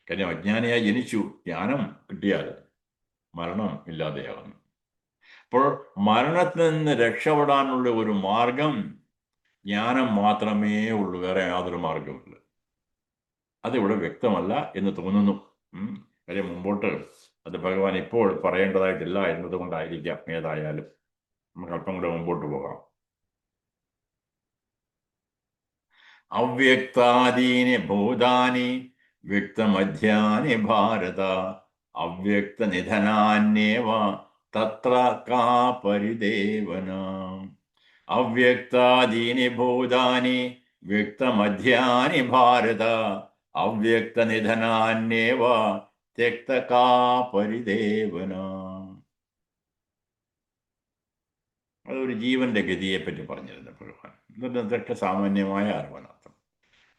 കാര്യം അജ്ഞാനിയായി ജനിച്ചു, ജ്ഞാനം കിട്ടിയാൽ മരണം ഇല്ലാതെയാകുന്നു. അപ്പോൾ മരണത്തിൽ നിന്ന് രക്ഷപ്പെടാനുള്ള ഒരു മാർഗം ജ്ഞാനം മാത്രമേ ഉള്ളൂ, വേറെ യാതൊരു മാർഗമില്ല. അതിവിടെ വ്യക്തമല്ല എന്ന് തോന്നുന്നു. കാര്യം മുമ്പോട്ട് അത് ഭഗവാൻ ഇപ്പോൾ പറയേണ്ടതായിട്ടില്ല എന്നതുകൊണ്ടായിരിക്കാം. ഏതായാലും നമുക്ക് അല്പം കൂടെ മുമ്പോട്ട് പോകാം. അവ്യക്താദീനി ഭൂതാനി വ്യക്തമധ്യാനി ഭാരത അവ്യക്തനിധനാന്യേവ തത്ര കാ പരിദേവന. അവ്യക്താദീനി ഭൂതാനി വ്യക്തമധ്യാനി ഭാരത അവ്യക്തനിധനാന്യേവ ത്യക്ത കാ പരിദേവന. അതൊരു ജീവന്റെ ഗതിയെപ്പറ്റി പറഞ്ഞിരുന്നു ഭഗവാൻ. ഇതൊക്കെ സാമാന്യമായ അറിവാണ്. അർത്ഥം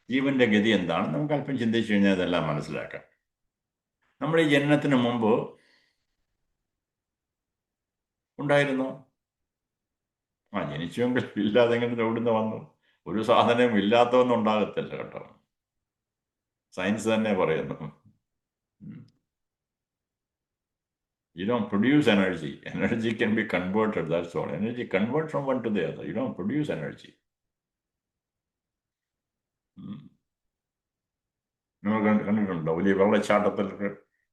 ജീവന്റെ ഗതി എന്താണ് നമുക്ക് അല്പം ചിന്തിച്ചു കഴിഞ്ഞാൽ അതെല്ലാം മനസ്സിലാക്കാം. നമ്മുടെ ഈ ജനനത്തിന് മുമ്പ് ഉണ്ടായിരുന്നോ? ജനിച്ചുവെങ്കിൽ ഇല്ലാതെ എങ്ങനെ എവിടുന്ന് വന്നു? ഒരു സാധനവും ഇല്ലാത്തതൊന്നും ഉണ്ടാകത്തില്ല കേട്ടോ. സയൻസ് തന്നെ പറയുന്നു. You don't produce energy. Energy can be converted, that's all. Energy convert from one to the other. You don't produce energy. നമ്മൾ കണ്ടിട്ടുണ്ടോ? വലിയ വെള്ളച്ചാട്ടത്തിൽ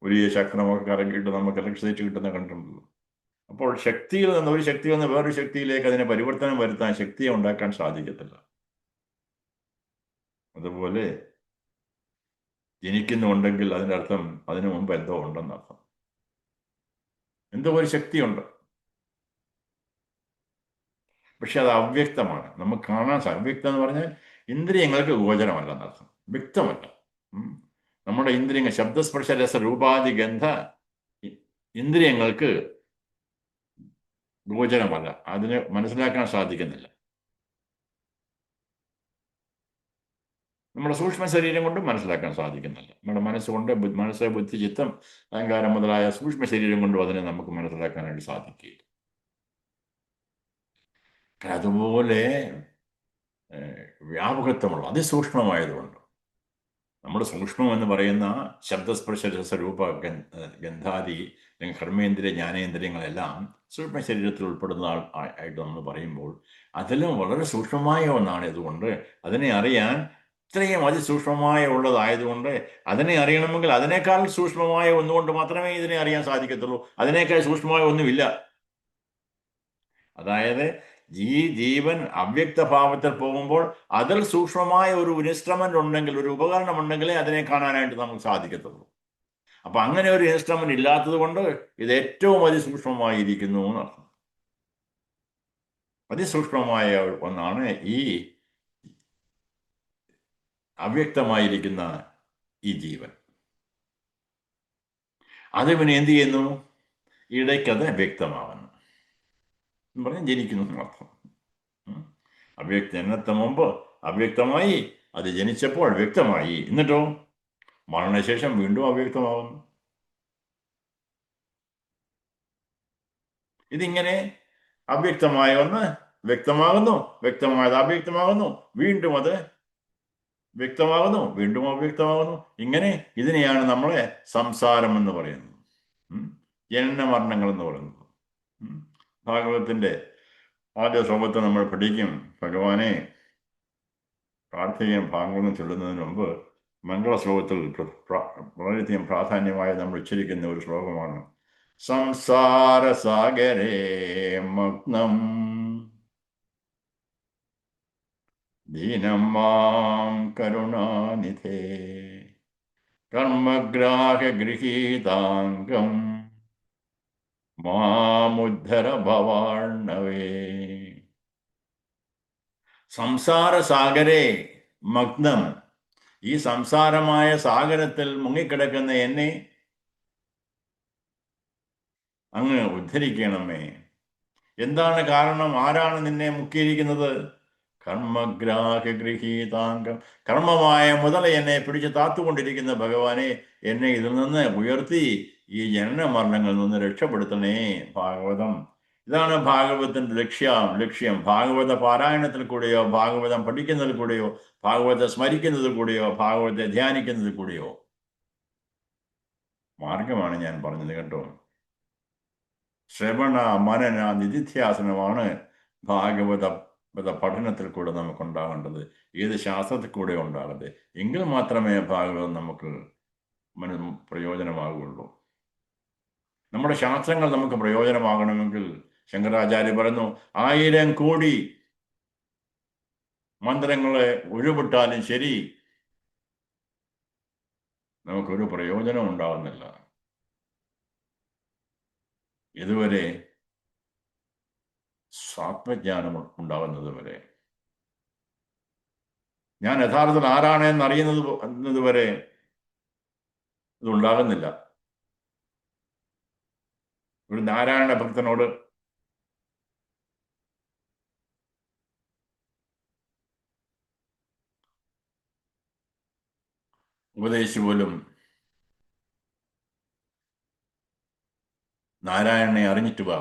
വലിയ ചക്രമൊക്കെ കറങ്ങിയിട്ട് നമുക്ക് ഇലക്ട്രിസിറ്റി കിട്ടുന്ന കണ്ടിട്ടുണ്ടല്ലോ. അപ്പോൾ ശക്തിയിൽ നിന്ന് ഒരു ശക്തിയിൽ നിന്ന് വേറൊരു ശക്തിയിലേക്ക് അതിനെ പരിവർത്തനം വരുത്താൻ, ശക്തിയെ ഉണ്ടാക്കാൻ സാധിക്കത്തില്ല. അതുപോലെ ജനിക്കുന്നുണ്ടെങ്കിൽ അതിൻ്റെ അർത്ഥം അതിനു മുമ്പ് എന്തോ ഉണ്ടെന്നർത്ഥം. എന്തോ ഒരു ശക്തിയുണ്ട്, പക്ഷെ അത് അവ്യക്തമാണ്, നമുക്ക് കാണാൻ അവ്യക്തം എന്ന് പറഞ്ഞാൽ ഇന്ദ്രിയങ്ങൾക്ക് ഗോചരമല്ല എന്നർത്ഥം, വ്യക്തമല്ല. നമ്മുടെ ഇന്ദ്രിയങ്ങൾ ശബ്ദസ്പർശ രസ രൂപാദി ഗന്ധ ഇന്ദ്രിയങ്ങൾക്ക് ഗോചരമല്ല, അതിനെ മനസ്സിലാക്കാൻ സാധിക്കുന്നില്ല. നമ്മുടെ സൂക്ഷ്മ ശരീരം കൊണ്ടും മനസ്സിലാക്കാൻ സാധിക്കുന്നില്ല. നമ്മുടെ മനസ്സുകൊണ്ട്, മനസ്സ്, ബുദ്ധി, ചിത്തം, അഹങ്കാരം മുതലായ സൂക്ഷ്മ ശരീരം കൊണ്ടും അതിനെ നമുക്ക് മനസ്സിലാക്കാനായിട്ട് സാധിക്കില്ല. അതുപോലെ വ്യാപകത്വമുള്ള അതിസൂക്ഷ്മമായതുകൊണ്ട് നമ്മുടെ സൂക്ഷ്മം എന്ന് പറയുന്ന ശബ്ദസ്പർശ രസരൂപ ഗന്ധാദി അല്ലെങ്കിൽ കർമ്മേന്ദ്രിയ ജ്ഞാനേന്ദ്രിയങ്ങളെല്ലാം സൂക്ഷ്മ ശരീരത്തിൽ ഉൾപ്പെടുന്ന ആയിട്ട് നമ്മൾ പറയുമ്പോൾ അതെല്ലാം വളരെ സൂക്ഷ്മമായ ഒന്നാണ്. ഇതുകൊണ്ട് അതിനെ അറിയാൻ ഇത്രയും അതിസൂക്ഷ്മമായ ഉള്ളതായതുകൊണ്ട് അതിനെ അറിയണമെങ്കിൽ അതിനേക്കാൾ സൂക്ഷ്മമായ ഒന്നുകൊണ്ട് മാത്രമേ ഇതിനെ അറിയാൻ സാധിക്കത്തുള്ളൂ. അതിനേക്കാൾ സൂക്ഷ്മമായ ഒന്നുമില്ല. അതായത് ജീവൻ അവ്യക്ത ഭാവത്തിൽ പോകുമ്പോൾ അതിൽ സൂക്ഷ്മമായ ഒരു ഇൻസ്ട്രുമെന്റ് ഉണ്ടെങ്കിൽ, ഒരു ഉപകരണം ഉണ്ടെങ്കിലേ അതിനെ കാണാനായിട്ട് നമുക്ക് സാധിക്കത്തുള്ളൂ. അപ്പൊ അങ്ങനെ ഒരു ഇൻസ്ട്രുമെന്റ് ഇല്ലാത്തത് കൊണ്ട് ഇത് ഏറ്റവും അതിസൂക്ഷ്മമായിരിക്കുന്നു എന്നർത്ഥം. അതിസൂക്ഷ്മമായ ഒന്നാണ് ഈ അവ്യക്തമായിരിക്കുന്ന ഈ ജീവൻ. അത് പിന്നെ എന്ത് ചെയ്യുന്നു? ഇടയ്ക്കത് വ്യക്തമാവുന്നു പറഞ്ഞ് ജനിക്കുന്നു എന്നർത്ഥം. ജനനത്തിന് മുമ്പ് അവ്യക്തമായി, അത് ജനിച്ചപ്പോൾ വ്യക്തമായി, എന്നിട്ടോ മരണശേഷം വീണ്ടും അവ്യക്തമാവുന്നു. ഇതിങ്ങനെ അവ്യക്തമായ ഒന്ന് വ്യക്തമാകുന്നു, വ്യക്തമായത് അവ്യക്തമാകുന്നു, വീണ്ടും അത് വ്യക്തമാകുന്നു, വീണ്ടും അവ്യക്തമാകുന്നു. ഇങ്ങനെ ഇതിനെയാണ് നമ്മളെ സംസാരം എന്ന് പറയുന്നത്, ജനന മരണങ്ങൾ എന്ന് പറയുന്നത്. ഭാഗവതത്തിന്റെ ആദ്യ ശ്ലോകത്തെ നമ്മൾ പഠിക്കും. ഭഗവാനെ പ്രാർത്ഥിക്കുകയും ഭാഗവതം ചൊല്ലുന്നതിന് മുമ്പ് മംഗള ശ്ലോകത്തിൽ വളരെയധികം പ്രാധാന്യമായി നമ്മൾ ഉച്ചരിക്കുന്ന ഒരു ശ്ലോകമാണ്. സംസാര സാഗരേ മഗ്നം ദീനം മാം കരുണാനിധേ കർമ്മഗ്രാഹ്യ ഗൃഹീതാംഗം മാമുദ്ധര ഭവാർണവേ. സംസാര സാഗരേ മഗ്നം, ഈ സംസാരമായ സാഗരത്തിൽ മുങ്ങിക്കിടക്കുന്ന എന്നെ അങ്ങ് ഉദ്ധരിക്കണമേ. എന്താണ് കാരണം? ആരാണ് നിന്നെ മുക്കിയിരിക്കുന്നത്? കർമ്മഗ്രാഹ്യ ഗൃഹീതാംഗം, കർമ്മമായ മുതൽ എന്നെ പിടിച്ച് താത്തുകൊണ്ടിരിക്കുന്ന ഭഗവാനെ, എന്നെ ഇതിൽ നിന്ന് ഉയർത്തി ഈ ജനന മരണങ്ങളിൽ നിന്ന് രക്ഷപ്പെടുത്തണേ. ഭാഗവതം ഇതാണ് ഭാഗവതത്തിന്റെ ലക്ഷ്യം. ഭാഗവത പാരായണത്തിൽ കൂടെയോ, ഭാഗവതം പഠിക്കുന്നതിൽ കൂടെയോ, ഭാഗവതം സ്മരിക്കുന്നതിൽ കൂടെയോ, ഭാഗവതത്തെ ധ്യാനിക്കുന്നതിൽ കൂടെയോ മാർഗമാണ് ഞാൻ പറഞ്ഞത് കേട്ടോ. ശ്രവണ മനന നിധിധ്യാസനമാണ് ഭാഗവത പഠനത്തിൽ കൂടെ നമുക്കുണ്ടാകേണ്ടത്, ഏത് ശാസ്ത്രത്തിൽ കൂടെ ഉണ്ടാകേണ്ടത്. എങ്കിൽ മാത്രമേ ഭാഗവതം നമുക്ക് പ്രയോജനമാകുള്ളൂ. നമ്മുടെ ശാസ്ത്രങ്ങൾ നമുക്ക് പ്രയോജനമാകണമെങ്കിൽ ശങ്കരാചാര്യ പറയുന്നു, 1000 കോടി മന്ത്രങ്ങളെ ഉരുവിട്ടാലും ശരി നമുക്കൊരു പ്രയോജനം ഉണ്ടാകുന്നില്ല. ഇതുവരെ ആത്മജ്ഞാനം ഉണ്ടാകുന്നത് വരെ, ഞാൻ യഥാർത്ഥത്തിൽ ആരാണെന്ന് അറിയുന്നത് വരെ ഇതുണ്ടാകുന്നില്ല. ഒരു നാരായണ ഭക്തനോട് ഉപദേശിച്ചു പോലും നാരായണനെ അറിഞ്ഞിട്ട് വാ,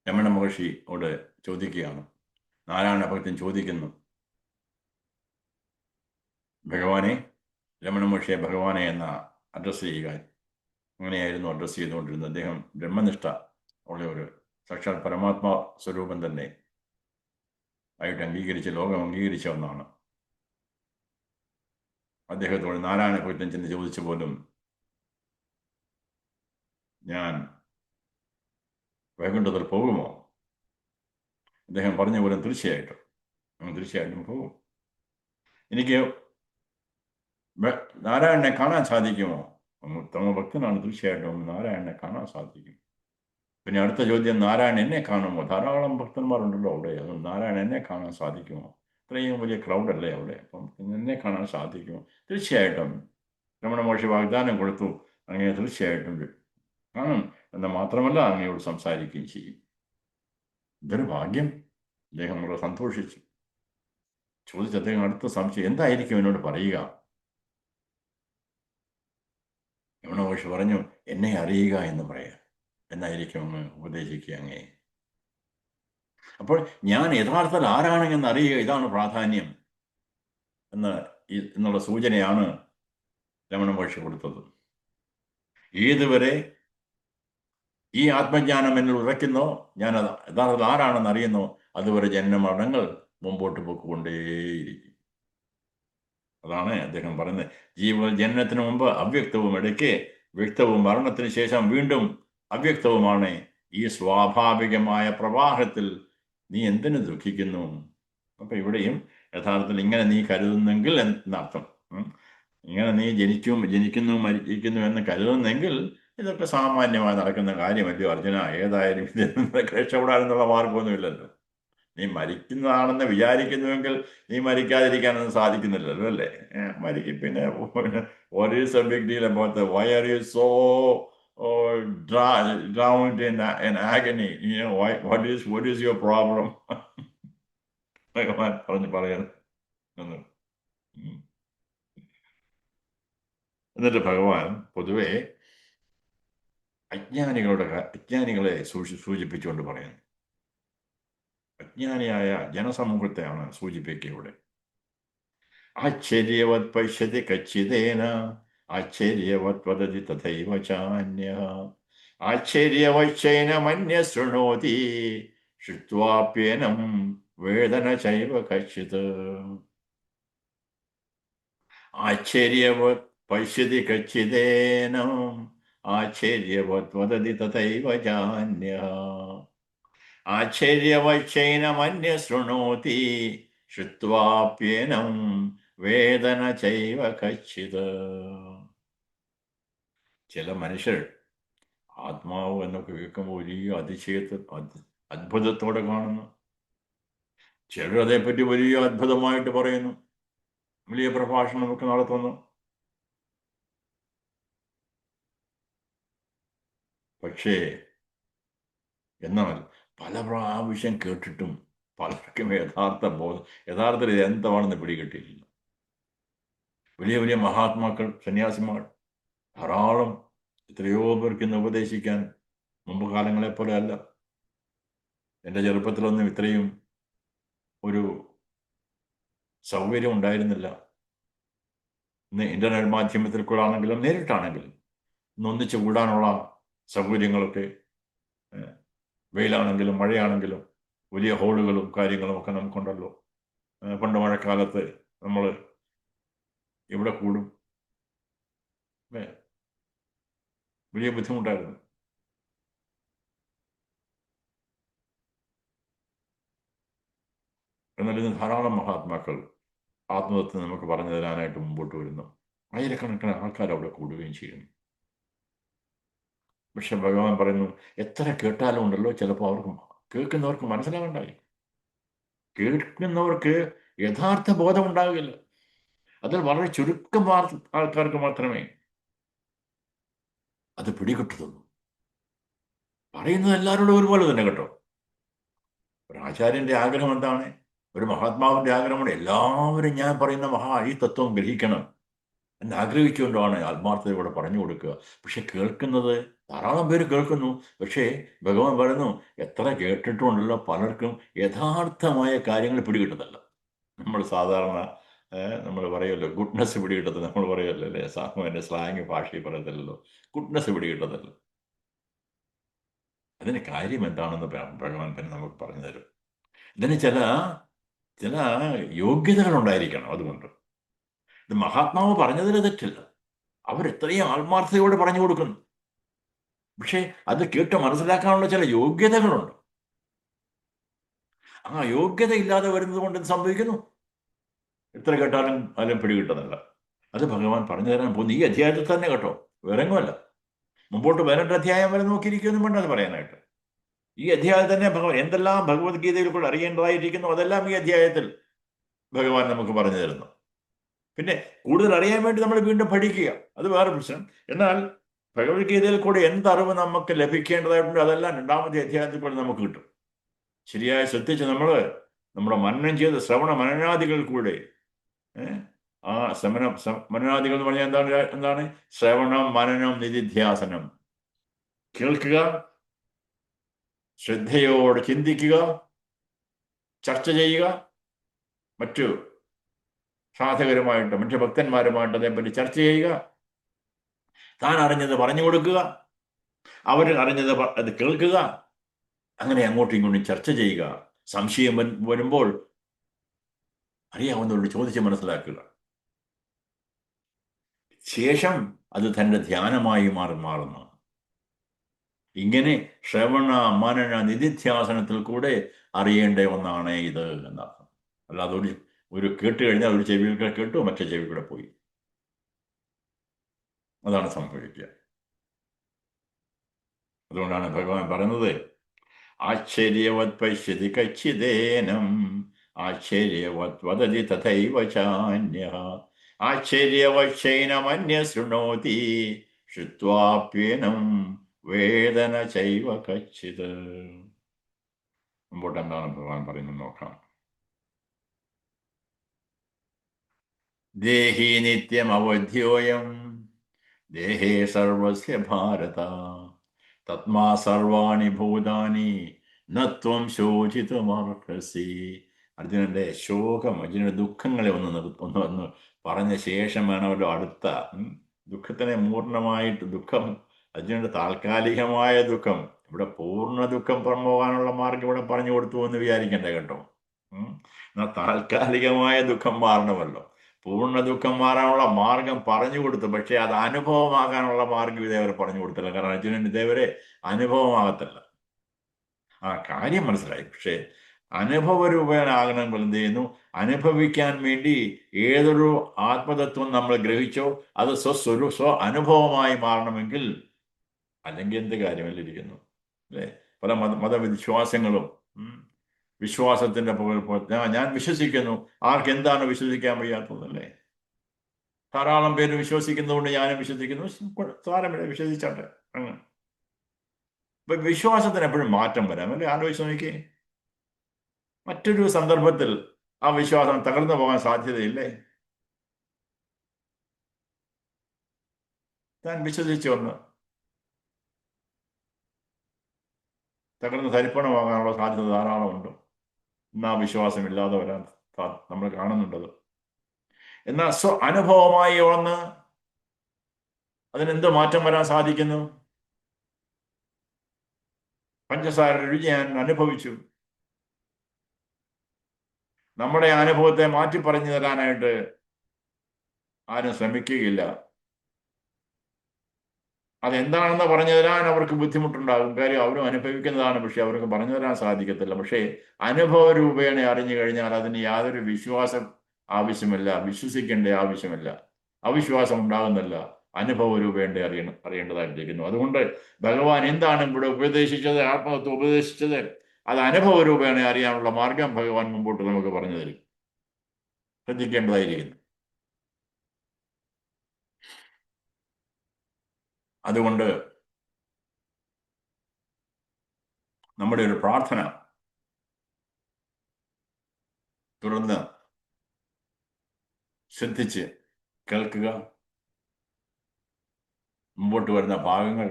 രമണ മഹർഷിയോട് ചോദിക്കുകയാണ്. നാരായണ ഭക്തൻ ചോദിക്കുന്നു, ഭഗവാനെ, രമണ മഹർഷിയെ ഭഗവാനെ എന്ന അഡ്രസ്സ് ചെയ്യുക. അങ്ങനെയായിരുന്നു അഡ്രസ്സ് ചെയ്തുകൊണ്ടിരുന്നത്. അദ്ദേഹം ബ്രഹ്മനിഷ്ഠ ഉള്ള ഒരു സാക്ഷാൽ പരമാത്മാ സ്വരൂപം തന്നെ ആയിട്ട് അംഗീകരിച്ച് ലോകം അംഗീകരിച്ച ഒന്നാണ്. അദ്ദേഹത്തോട് നാരായണ ഭക്തൻ ചെന്ന് ചോദിച്ചു പോലും, ഞാൻ വൈകുണ്ഠത്തിൽ പോകുമോ? അദ്ദേഹം പറഞ്ഞ പോലും തീർച്ചയായിട്ടും പോകും. എനിക്ക് നാരായണനെ കാണാൻ സാധിക്കുമോ? ഉത്തമ ഭക്തനാണ്, തീർച്ചയായിട്ടും നാരായണനെ കാണാൻ സാധിക്കും. പിന്നെ അടുത്ത ചോദ്യം, നാരായണൻ എന്നെ കാണുമോ? ധാരാളം ഭക്തന്മാരുണ്ടല്ലോ അവിടെ, അത് നാരായണൻ എന്നെ കാണാൻ സാധിക്കുമോ? ഇത്രയും വലിയ ക്രൗഡല്ലേ അവിടെ, അപ്പം എന്നെ കാണാൻ സാധിക്കുമോ? തീർച്ചയായിട്ടും രമണ മഹർഷി വാഗ്ദാനം കൊടുത്തു, അങ്ങനെ തീർച്ചയായിട്ടും കാണും എന്ന് മാത്രമല്ല, അങ്ങയോട് സംസാരിക്കുകയും ചെയ്യും. ഇതൊരു ഭാഗ്യം. അദ്ദേഹം വളരെ സന്തോഷിച്ചു. ചോദിച്ചു അദ്ദേഹം അടുത്ത സംശയം, എന്തായിരിക്കും എന്നോട് പറയുക? രമണ മഹർഷി പറഞ്ഞു, എന്നെ അറിയുക എന്ന് പറയുക. എന്നായിരിക്കും അങ്ങ് ഉപദേശിക്കുക അങ്ങേ. അപ്പോൾ ഞാൻ യഥാർത്ഥത്തിൽ ആരാണെന്ന് അറിയുക, ഇതാണ് പ്രാധാന്യം എന്നുള്ള സൂചനയാണ് രമണ മഹർഷി കൊടുത്തത്. ഏതുവരെ ഈ ആത്മജ്ഞാനം എന്നിൽ ഉറയ്ക്കുന്നോ, ഞാൻ യഥാർത്ഥത്തിൽ ആരാണെന്ന് അറിയുന്നോ, അതുവരെ ജന്മമരണങ്ങൾ മുമ്പോട്ട് പോയിക്കൊണ്ടേയിരിക്കും. അതാണ് അദ്ദേഹം പറയുന്നത്. ജനനത്തിന് മുമ്പ് അവ്യക്തവും, ഇടയ്ക്ക് വ്യക്തവും, മരണത്തിന് ശേഷം വീണ്ടും അവ്യക്തവുമാണ്. ഈ സ്വാഭാവികമായ പ്രവാഹത്തിൽ നീ എന്തിനു ദുഃഖിക്കുന്നു? അപ്പൊ ഇവിടെയും യഥാർത്ഥത്തിൽ ഇങ്ങനെ നീ കരുതുന്നെങ്കിൽ എന്നർത്ഥം. ഇങ്ങനെ നീ ജനിക്കുന്നു മരിക്കുന്നു എന്ന് കരുതുന്നെങ്കിൽ ഇതൊക്കെ സാമാന്യമായി നടക്കുന്ന കാര്യമല്ലോ അർജുന. ഏതായാലും ഇതിനൊക്കെ രക്ഷപ്പെടാനെന്നുള്ള മാർഗമൊന്നുമില്ലല്ലോ. നീ മരിക്കുന്നതാണെന്ന് വിചാരിക്കുന്നുവെങ്കിൽ നീ മരിക്കാതിരിക്കാനൊന്നും സാധിക്കുന്നില്ലല്ലോ, അല്ലേ? മരിക്കും. പിന്നെ what is a big deal about that? Why are you so drowned in agony? You know, what is your problem? ഭഗവാൻ പറയുന്നത്. എന്നിട്ട് ഭഗവാൻ പൊതുവെ അജ്ഞാനികളെ സൂചിപ്പിച്ചുകൊണ്ട് പറയുന്നു. അജ്ഞാനിയായ ജനസമൂഹത്തെയാണ് സൂചിപ്പിക്കുക ഇവിടെ. ആശ്ചര്യവത് പശ്യതി കച്ചിതേന ആശ്ചര്യവത് വദതി തഥൈവ ചാന്യഃ ആശ്ചര്യവച്ചൈനമന്യ ശൃണോതി ശ്രുത്വാപ്യേനം വേദന ചൈവ കശ്ചിത്. ആശ്ചര്യവത് പശ്യതി കച്ചിതേനം ആശ്ചര്യവത് വദതി തഥൈവ ചാന്യഃ ആശ്ചര്യവച്ചൈനമന്യ ശൃണോതി ശ്രുത്വാപ്യേനം വേദന ചൈവ കശ്ചിത്. ചില മനുഷ്യർ ആത്മാവ് എന്നൊക്കെ കേൾക്കുമ്പോൾ വലിയ അത്ഭുതത്തോടെ കാണുന്നു. ചിലർ അതേപ്പറ്റി വലിയ അത്ഭുതമായിട്ട് പറയുന്നു, വലിയ പ്രഭാഷണമൊക്കെ നടത്തുന്നു. പക്ഷേ എന്നാൽ പല പ്രാവശ്യം കേട്ടിട്ടും പലർക്കും യഥാർത്ഥത്തിൽ ഇത് എന്താണെന്ന് പിടികിട്ടിയില്ല. വലിയ വലിയ മഹാത്മാക്കൾ, സന്യാസിമാർ ധാരാളം, എത്രയോ പേർക്ക് ഇന്ന് ഉപദേശിക്കാൻ മുമ്പ് കാലങ്ങളെ പോലെ അല്ല. എൻ്റെ ചെറുപ്പത്തിലൊന്നും ഇത്രയും ഒരു സൗകര്യം ഉണ്ടായിരുന്നില്ല. ഇന്ന് ഇന്റർനെറ്റ് മാധ്യമത്തിൽ കൂടെ ആണെങ്കിലും നേരിട്ടാണെങ്കിലും ഇന്ന് ഒന്നിച്ചു കൂടാനുള്ള സൗകര്യങ്ങളൊക്കെ, വെയിലാണെങ്കിലും മഴയാണെങ്കിലും വലിയ ഹോളുകളും കാര്യങ്ങളും ഒക്കെ നമുക്കുണ്ടല്ലോ. പണ്ട് മഴക്കാലത്ത് നമ്മൾ ഇവിടെ കൂടും, വലിയ ബുദ്ധിമുട്ടായിരുന്നു. എന്നാൽ ഇന്ന് ധാരാളം മഹാത്മാക്കൾ ആത്മതത്വം നമുക്ക് പറഞ്ഞു തരാനായിട്ട് മുമ്പോട്ട് വരുന്നു. ആയിരക്കണക്കിന് ആൾക്കാർ അവിടെ കൂടുകയും ചെയ്യുന്നു. പക്ഷെ ഭഗവാൻ പറയുന്നു, എത്ര കേട്ടാലും ഉണ്ടല്ലോ ചിലപ്പോൾ അവർക്ക് കേൾക്കുന്നവർക്ക് മനസ്സിലാകണ്ടായി. കേൾക്കുന്നവർക്ക് യഥാർത്ഥ ബോധം ഉണ്ടാകില്ല. അതിൽ വളരെ ചുരുക്കം ആൾക്കാർക്ക് മാത്രമേ അത് പിടികിട്ടുന്നു. പറയുന്നത് എല്ലാവരോടും ഒരുപോലെ തന്നെ കേട്ടോ. ഒരു ആചാര്യന്റെ ആഗ്രഹം എന്താണ്? ഒരു മഹാത്മാവിന്റെ ആഗ്രഹമാണ് എല്ലാവരും ഞാൻ പറയുന്ന ഈ തത്വം ഗ്രഹിക്കണം എന്ന് ആഗ്രഹിച്ചുകൊണ്ടാണ് ആത്മാർത്ഥതയോടെ പറഞ്ഞു കൊടുക്കുക. പക്ഷെ കേൾക്കുന്നത് ധാരാളം പേര് കേൾക്കുന്നു. പക്ഷേ ഭഗവാൻ പറയുന്നു, എത്ര കേട്ടിട്ടുണ്ടല്ലോ പലർക്കും യഥാർത്ഥമായ കാര്യങ്ങൾ പിടികിട്ടുന്നല്ല. നമ്മൾ സാധാരണ നമ്മൾ പറയുമല്ലോ, ഗുഡ്നെസ് പിടികിട്ടുന്നത് നമ്മൾ പറയുമല്ലോ അല്ലേ, സാമാന്യ സ്ലാങ് ഭാഷയിൽ പറയത്തില്ലല്ലോ, ഗുഡ്നെസ് പിടികിട്ടുന്നല്ലോ. അതിന് കാര്യം എന്താണെന്ന് ഭഗവാൻ തന്നെ നമുക്ക് പറഞ്ഞു തരും. ഇതിന് ചില ചില യോഗ്യതകൾ ഉണ്ടായിരിക്കണം. അതുകൊണ്ട് ഇത് മഹാത്മാവ് പറഞ്ഞതിന് തെറ്റില്ല. അവരെത്രയും ആത്മാർത്ഥതയോടെ പറഞ്ഞു കൊടുക്കുന്നു. പക്ഷേ അത് കേട്ട് മനസ്സിലാക്കാനുള്ള ചില യോഗ്യതകളുണ്ട്. ആ യോഗ്യത ഇല്ലാതെ വരുന്നത് കൊണ്ട് എന്ത് സംഭവിക്കുന്നു? എത്ര കേട്ടാലും അതിലും പിടികിട്ടുന്നില്ല. അത് ഭഗവാൻ പറഞ്ഞു തരാൻ പോകുന്നു ഈ അധ്യായത്തിൽ തന്നെ കേട്ടോ, വേറെങ്ങുമല്ല. മുമ്പോട്ട് 18 അധ്യായം വരെ നോക്കിയിരിക്കുമെന്നും വേണ്ട അത് പറയാനായിട്ട്. ഈ അധ്യായത്തിൽ തന്നെ ഭഗവാൻ എന്തെല്ലാം ഭഗവത്ഗീതയിൽ കൂടെ അറിയേണ്ടതായിരിക്കുന്നു അതെല്ലാം ഈ അധ്യായത്തിൽ ഭഗവാൻ നമുക്ക് പറഞ്ഞു തരുന്നു. പിന്നെ കൂടുതൽ അറിയാൻ വേണ്ടി നമ്മൾ വീണ്ടും പഠിക്കുക, അത് വേറെ പ്രശ്നം. എന്നാൽ ഭഗവത്ഗീതയിൽ കൂടെ എന്തറിവ് നമുക്ക് ലഭിക്കേണ്ടതായിട്ടുണ്ട് അതെല്ലാം 2ാമത്തെ അധ്യായത്തിൽ കൂടെ നമുക്ക് കിട്ടും. ശരിയായി ശ്രദ്ധിച്ച് നമ്മുടെ മനനം ചെയ്ത ശ്രവണ മനനാദികൾ കൂടെ ആ മനനാദികൾ എന്ന് പറഞ്ഞാൽ എന്താണ്? ശ്രവണം, മനനം, നിധിധ്യാസനം. കേൾക്കുക, ശ്രദ്ധയോടെ ചിന്തിക്കുക, ചർച്ച ചെയ്യുക, മറ്റു സാധകരുമായിട്ട് മറ്റു ഭക്തന്മാരുമായിട്ട് അതേപറ്റി ചർച്ച ചെയ്യുക, താൻ അറിഞ്ഞത് പറഞ്ഞു കൊടുക്കുക, അവർ അറിഞ്ഞത് അത് കേൾക്കുക, അങ്ങനെ അങ്ങോട്ടും ഇങ്ങോട്ടും ചർച്ച ചെയ്യുക. സംശയം വരുമ്പോൾ അറിയാവുന്നവരോട് ചോദിച്ച് മനസ്സിലാക്കുക. ശേഷം അത് തൻ്റെ ധ്യാനമായി മാറുന്നു. ഇങ്ങനെ ശ്രവണ മനന നിധിധ്യാസനത്തിൽ കൂടെ അറിയേണ്ട ഒന്നാണ് ഇത് എന്നർത്ഥം. അല്ലാതെ ഒരു കേട്ട് കഴിഞ്ഞാൽ ഒരു ചെവിയിൽ കൂടെ കേട്ടു, മറ്റേ ചെവി കൂടെ പോയി. അതാണ് സംഭവിക്കുക. അതുകൊണ്ടാണ് ഭഗവാൻ പറയുന്നത്, ആശ്ചര്യവത് പശ്യതി കച്ചിദേനം ആശ്ചര്യവത് വദതി തഥൈവ ചാന്യഃ ആശ്ചര്യവശൈനമന്യ ശൃണോതി ശ്രുത്വാപ്യേനം വേദന ചൈവ കച്ചിത്. മുമ്പോട്ട് എന്താണ് ഭഗവാൻ പറയുന്നത് നോക്കാം. ദേഹി നിത്യം അവധ്യോയം ദേഹേ സർവസ്യ ഭാരത തത്മാ സർവാണി ഭൂതാനി നത്വം ശോചിതുമർഹസി. അർജുനന്റെ ശോകം, അർജുനന്റെ ദുഃഖങ്ങളെ ഒന്ന് പറഞ്ഞ ശേഷം വേണമല്ലോ അടുത്ത ദുഃഖത്തിനെ പൂർണ്ണമായിട്ട് അർജുനന്റെ താൽക്കാലികമായ ദുഃഖം, ഇവിടെ പൂർണ്ണ ദുഃഖം പോകാനുള്ള മാർഗം ഇവിടെ പറഞ്ഞു കൊടുത്തു എന്ന് വിചാരിക്കണ്ടേ കേട്ടോ. എന്നാൽ താൽക്കാലികമായ ദുഃഖം മാറണമല്ലോ. പൂർണ്ണ ദുഃഖം മാറാനുള്ള മാർഗം പറഞ്ഞു കൊടുത്തു, പക്ഷെ അത് അനുഭവമാകാനുള്ള മാർഗം ഇതേവരെ പറഞ്ഞു കൊടുത്തില്ല. കാരണം അർജുനൻ ഇതേവരെ അനുഭവമാകത്തില്ല. ആ കാര്യം മനസ്സിലായി. പക്ഷെ അനുഭവരൂപേണാകണമെങ്കിൽ എന്ത് ചെയ്യുന്നു? അനുഭവിക്കാൻ വേണ്ടി ഏതൊരു ആത്മതത്വം നമ്മൾ ഗ്രഹിച്ചോ അത് സ്വ അനുഭവമായി മാറണമെങ്കിൽ, അല്ലെങ്കിൽ എന്ത് കാര്യമല്ലിരിക്കുന്നു അല്ലേ? പല മതവിശ്വാസങ്ങളും വിശ്വാസത്തിന്റെ ഞാൻ വിശ്വസിക്കുന്നു, ആർക്കെന്താണ് വിശ്വസിക്കാൻ വയ്യാത്തതല്ലേ? ധാരാളം പേര് വിശ്വസിക്കുന്നതുകൊണ്ട് ഞാനും വിശ്വസിക്കുന്നു. സാരമില്ല, വിശ്വസിച്ചാട്ടെ. അങ്ങനെ വിശ്വാസത്തിന് എപ്പോഴും മാറ്റം വരാം അല്ലേ? ആലോചിച്ച് നോക്കിയേ, മറ്റൊരു സന്ദർഭത്തിൽ ആ വിശ്വാസം തകർന്നു പോകാൻ സാധ്യതയില്ലേ? താൻ വിശ്വസിച്ചു വന്ന് തകർന്ന് തരിപ്പണമാകാനുള്ള സാധ്യത ധാരാളമുണ്ട്. ഇന്ന് ആ വിശ്വാസമില്ലാതെ വരാൻ നമ്മൾ കാണുന്നുണ്ടത്. എന്നാൽ അനുഭവമായി വന്ന് അതിനെന്ത് മാറ്റം വരാൻ സാധിക്കുന്നു? പഞ്ചസാര രുചി ഞാൻ അനുഭവിച്ചു. നമ്മുടെ അനുഭവത്തെ മാറ്റി പറഞ്ഞു തരാനായിട്ട് ആരും ശ്രമിക്കുകയില്ല. അതെന്താണെന്ന് പറഞ്ഞു തരാൻ അവർക്ക് ബുദ്ധിമുട്ടുണ്ടാകും. കാര്യം അവരും അനുഭവിക്കുന്നതാണ്, പക്ഷെ അവർക്ക് പറഞ്ഞു തരാൻ സാധിക്കത്തില്ല. പക്ഷേ അനുഭവ രൂപേണ അറിഞ്ഞു കഴിഞ്ഞാൽ അതിന് യാതൊരു വിശ്വാസം ആവശ്യമില്ല, വിശ്വസിക്കേണ്ട ആവശ്യമില്ല, അവിശ്വാസം ഉണ്ടാകുന്നില്ല. അനുഭവരൂപേണ്ട അറിയേണ്ടതായിട്ടിരിക്കുന്നു. അതുകൊണ്ട് ഭഗവാൻ എന്താണ് ഇവിടെ ഉപദേശിച്ചത്, ആത്മതത്വം ഉപദേശിച്ചത്, അത് അനുഭവരൂപേണ അറിയാനുള്ള മാർഗം ഭഗവാൻ മുമ്പോട്ട് നമുക്ക് പറഞ്ഞു തരും. ശ്രദ്ധിക്കേണ്ടതായിരിക്കുന്നു. അതുകൊണ്ട് നമ്മുടെ ഒരു പ്രാർത്ഥന തുറന്ന് ശ്രദ്ധിച്ച് കേൾക്കുക, മുമ്പോട്ട് വരുന്ന ഭാഗങ്ങൾ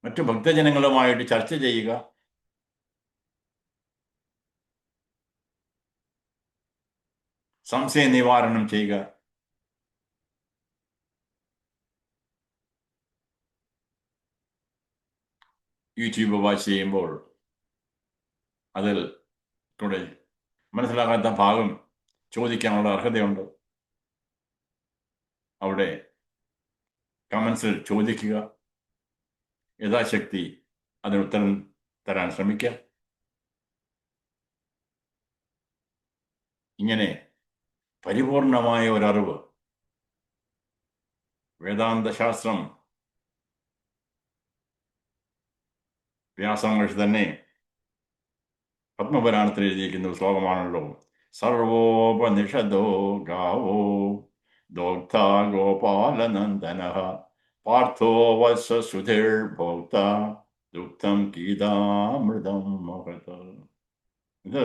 മറ്റു ഭക്തജനങ്ങളുമായിട്ട് ചർച്ച ചെയ്യുക, സംശയ നിവാരണം ചെയ്യുക. യൂട്യൂബ് വാച്ച് ചെയ്യുമ്പോൾ അതിൽ കൂടെ മനസ്സിലാകാത്ത ഭാഗം ചോദിക്കാനുള്ള അർഹതയുണ്ട്. അവിടെ കമൻസിൽ ചോദിക്കുക, യഥാശക്തി അതിന് ഉത്തരം തരാൻ ശ്രമിക്കുക. ഇങ്ങനെ പരിപൂർണമായ ഒരറിവ് വേദാന്ത ശാസ്ത്രം വ്യാസമഹർഷി തന്നെ പത്മപുരാണത്തിൽ എഴുതിയിരിക്കുന്ന ഒരു ശ്ലോകമാണല്ലോ. സർവോപനിഷദോ ഗാവോ ദോഗ്ധ ഗോപാലനന്ദന പാർത്ഥോ വത്സ സുധിർ ഭോക്ത ദുഗ്ധം ഗീതാമൃതം മഹത്. ഇത്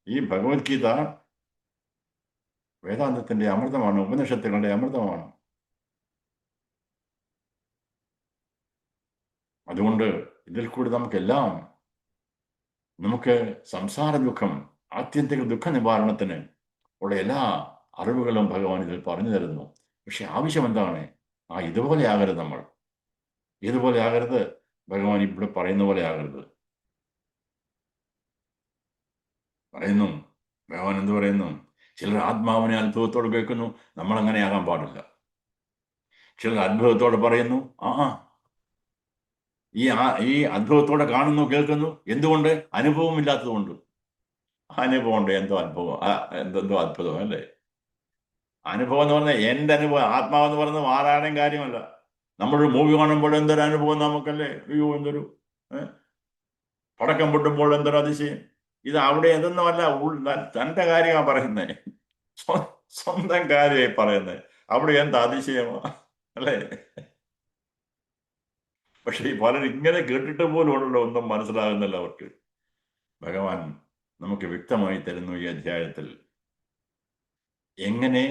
ഈ ഭഗവത്ഗീത വേദാന്തത്തിന്റെ അമൃതമാണ്, ഉപനിഷത്തുകളുടെ അമൃതമാണ്. അതുകൊണ്ട് ഇതിൽ കൂടി നമുക്ക് സംസാര ദുഃഖം, ആത്യന്തിക ദുഃഖ നിവാരണത്തിന് ഉള്ള എല്ലാ അറിവുകളും ഭഗവാൻ ഇതിൽ പറഞ്ഞു തരുന്നു. പക്ഷെ ആവശ്യം എന്താണ്? ഇതുപോലെ ആകരുത്. നമ്മൾ ഇതുപോലെ ആകരുത്. ഭഗവാൻ ഇവിടെ പറയുന്ന പോലെ ആകരുത്. ഭഗവാൻ എന്ത് പറയുന്നു? ചിലർ ആത്മാവിനെ അത്ഭുതത്തോടെ കേൾക്കുന്നു, നമ്മൾ അങ്ങനെ ആകാൻ പാടില്ല. ചിലർ അത്ഭുതത്തോടെ പറയുന്നു, ഈ അത്ഭുതത്തോടെ കാണുന്നു, കേൾക്കുന്നു. എന്തുകൊണ്ട്? അനുഭവമില്ലാത്തതുകൊണ്ട്. അനുഭവം ഉണ്ട്, എന്തോ അനുഭവം, എന്തെന്തോ അത്ഭുതം അല്ലേ? അനുഭവം എന്ന് പറഞ്ഞാൽ എൻ്റെ അനുഭവം, ആത്മാവെന്ന് പറയുന്നത് മാറാനും കാര്യമല്ല. നമ്മളൊരു മൂവി കാണുമ്പോൾ എന്തൊരു അനുഭവം നമുക്കല്ലേ? അയ്യോ, എന്തൊരു പടക്കം പൊട്ടുമ്പോൾ എന്തൊരു അതിശയം. ഇത് അവിടെ എന്തൊന്നുമല്ല, തൻ്റെ കാര്യമാണ് പറയുന്നത്, സ്വന്തം കാര്യമായി പറയുന്നത്. അവിടെ എന്താ അതിശയമോ അല്ലേ? പക്ഷെ ഈ പലരും ഇങ്ങനെ കേട്ടിട്ട് പോലും ഉണ്ടല്ലോ, ഒന്നും മനസ്സിലാകുന്നില്ല അവർക്ക്. ഭഗവാൻ നമുക്ക് വ്യക്തമായി തരുന്നു ഈ അധ്യായത്തിൽ എങ്ങനെ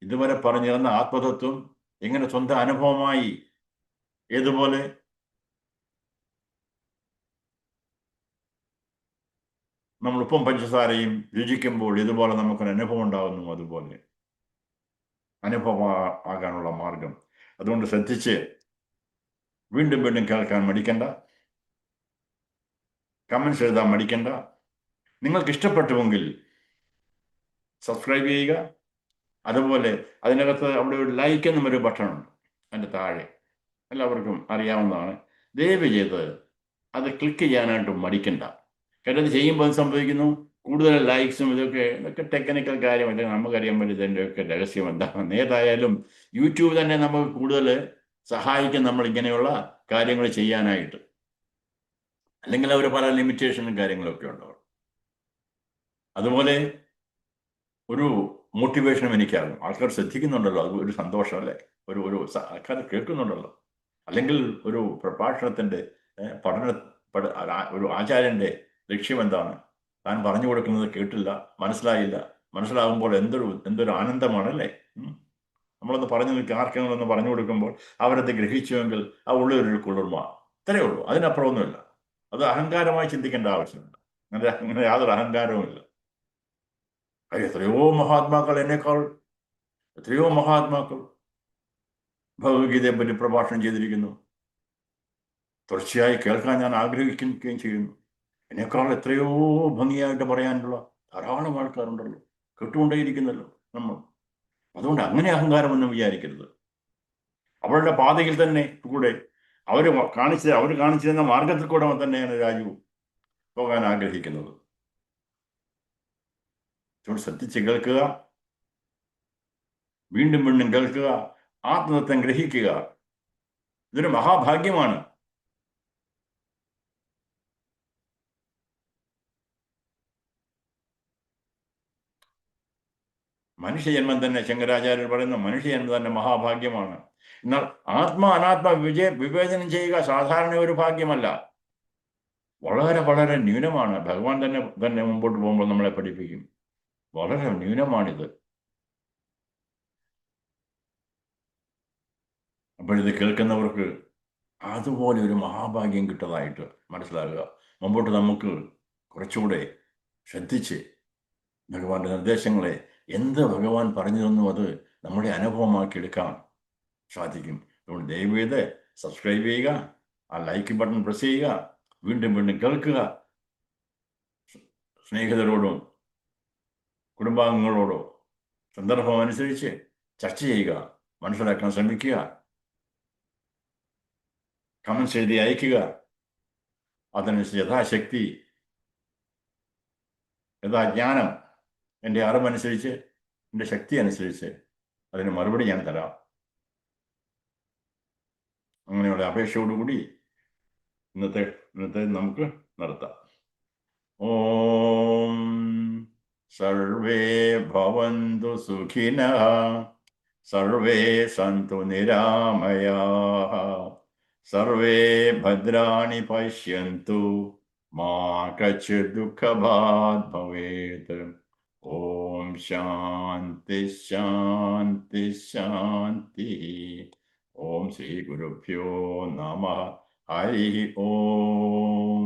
ഇതുവരെ പറഞ്ഞു തന്ന ആത്മതത്വം എങ്ങനെ സ്വന്തം അനുഭവമായി, ഏതുപോലെ നമ്മൾ ഉപ്പും പഞ്ചസാരയും രുചിക്കുമ്പോൾ ഇതുപോലെ നമുക്കൊരു അനുഭവം ഉണ്ടാകുന്നു, അതുപോലെ അനുഭവം ആകാനുള്ള മാർഗം. അതുകൊണ്ട് ശ്രദ്ധിച്ച് വീണ്ടും വീണ്ടും കേൾക്കാൻ മടിക്കണ്ട, കമൻസ് എഴുതാൻ മടിക്കണ്ട. നിങ്ങൾക്ക് ഇഷ്ടപ്പെട്ടുവെങ്കിൽ സബ്സ്ക്രൈബ് ചെയ്യുക. അതുപോലെ അതിനകത്ത് അവിടെ ഒരു ലൈക്ക് എന്നും ഒരു ബട്ടണുണ്ട്, അതിൻ്റെ താഴെ എല്ലാവർക്കും അറിയാവുന്നതാണ്. ദയവ് ചെയ്ത് അത് ക്ലിക്ക് ചെയ്യാനായിട്ട് മടിക്കണ്ട. കാരണം അത് ചെയ്യുമ്പോൾ സംഭവിക്കുന്നു, കൂടുതൽ ലൈക്സും ഇതൊക്കെ ടെക്നിക്കൽ കാര്യമല്ല, നമുക്കറിയാൻ പറ്റുന്നതിൻ്റെയൊക്കെ രഹസ്യം എന്താണെന്ന്. ഏതായാലും യൂട്യൂബ് തന്നെ നമുക്ക് കൂടുതൽ സഹായിക്കും നമ്മൾ ഇങ്ങനെയുള്ള കാര്യങ്ങൾ ചെയ്യാനായിട്ട്. അല്ലെങ്കിൽ അവർ പല ലിമിറ്റേഷനും കാര്യങ്ങളൊക്കെ ഉണ്ടാവും. അതുപോലെ ഒരു മോട്ടിവേഷനും എനിക്കാകും. ആൾക്കാർ ശ്രദ്ധിക്കുന്നുണ്ടല്ലോ, അത് ഒരു സന്തോഷമല്ലേ? ഒരു ആൾക്കാർ കേൾക്കുന്നുണ്ടല്ലോ. അല്ലെങ്കിൽ ഒരു പ്രഭാഷണത്തിൻ്റെ ഒരു ആചാര്യൻ്റെ ലക്ഷ്യം എന്താണ്? താൻ പറഞ്ഞു കൊടുക്കുന്നത് കേട്ടില്ല, മനസ്സിലായില്ല, മനസ്സിലാകുമ്പോൾ എന്തൊരു ആനന്ദമാണല്ലേ? നമ്മളൊന്ന് ആർക്കെങ്കിലും ഒന്ന് പറഞ്ഞു കൊടുക്കുമ്പോൾ അവരത് ഗ്രഹിച്ചുവെങ്കിൽ ആ ഉള്ളൊരു കുളിർമ, ഇത്രയേ ഉള്ളൂ. അതിനപ്പുറമൊന്നുമില്ല. അത് അഹങ്കാരമായി ചിന്തിക്കേണ്ട ആവശ്യമുണ്ട്. അങ്ങനെ യാതൊരു അഹങ്കാരവുമില്ല. എത്രയോ മഹാത്മാക്കൾ ഭഗവത്ഗീതയെ പറ്റി പ്രഭാഷണം ചെയ്തിരിക്കുന്നു. തുടർച്ചയായി കേൾക്കാൻ ഞാൻ ആഗ്രഹിക്കുകയും ചെയ്യുന്നു. എന്നെക്കാൾ എത്രയോ ഭംഗിയായിട്ട് പറയാനുള്ള ധാരാളം ആൾക്കാരുണ്ടല്ലോ, കേട്ടുകൊണ്ടേയിരിക്കുന്നല്ലോ നമ്മൾ. അതുകൊണ്ട് അങ്ങനെ അഹങ്കാരമൊന്നും വിചാരിക്കരുത്. അവരുടെ പാതയിൽ തന്നെ കൂടെ അവർ കാണിച്ചു തന്ന മാർഗത്തിൽ കൂടെ തന്നെയാണ് രാജു പോകാൻ ആഗ്രഹിക്കുന്നത്. ശ്രദ്ധിച്ച് കേൾക്കുക, വീണ്ടും വീണ്ടും കേൾക്കുക, ആത്മതത്വം ഗ്രഹിക്കുക. ഇതൊരു മഹാഭാഗ്യമാണ്. മനുഷ്യജന്മം തന്നെ, ശങ്കരാചാര്യർ പറയുന്ന മനുഷ്യജന്മം തന്നെ മഹാഭാഗ്യമാണ്. എന്നാൽ അനാത്മ വിവേചനം ചെയ്യുക സാധാരണ ഒരു ഭാഗ്യമല്ല, വളരെ വളരെ ന്യൂനമാണ്. ഭഗവാൻ തന്നെ മുമ്പോട്ട് പോകുമ്പോൾ നമ്മളെ പഠിപ്പിക്കും, വളരെ ന്യൂനമാണിത്. അപ്പോഴിത് കേൾക്കുന്നവർക്ക് അതുപോലെ ഒരു മഹാഭാഗ്യം കിട്ടതായിട്ട് മനസ്സിലാകുക. മുമ്പോട്ട് നമുക്ക് കുറച്ചുകൂടെ ശ്രദ്ധിച്ച് ഭഗവാന്റെ നിർദ്ദേശങ്ങളെ, എന്ത് ഭഗവാൻ പറഞ്ഞു തന്നു അത് നമ്മുടെ അനുഭവമാക്കി എടുക്കാൻ സാധിക്കും. അതുകൊണ്ട് ദയവേത് സബ്സ്ക്രൈബ് ചെയ്യുക, ആ ലൈക്ക് ബട്ടൺ പ്രസ് ചെയ്യുക, വീണ്ടും വീണ്ടും കേൾക്കുക, സ്നേഹിതരോടും കുടുംബാംഗങ്ങളോടും സന്ദർഭം അനുസരിച്ച് ചർച്ച ചെയ്യുക, മനസ്സിലാക്കാൻ ശ്രമിക്കുക, കമൻസ് എഴുതി അയക്കുക. അതനുസരിച്ച് യഥാശക്തി, യഥാജ്ഞാനം, എൻ്റെ അറിവനുസരിച്ച്, എൻ്റെ ശക്തി അനുസരിച്ച് അതിന് മറുപടി ഞാൻ തരാം. അങ്ങനെയുള്ള അപേക്ഷയോടുകൂടി ഇന്നത്തെ നമുക്ക് നടത്താം. ഓം സർവേ ഭവന്തു സുഖിനഃ, സർവേ സന്തു നിരാമയാഃ, സർവേ ഭദ്രാണി പശ്യന്തു, മാ കശ്ചിത് ദുഃഖഭാഗ് ഭവേത്. ഓം ശാന്തി ശാന്തി ശാന്തി. ഓം ശ്രീ ഗുരുഭ്യോ നമഃ. ഹരി ഓം.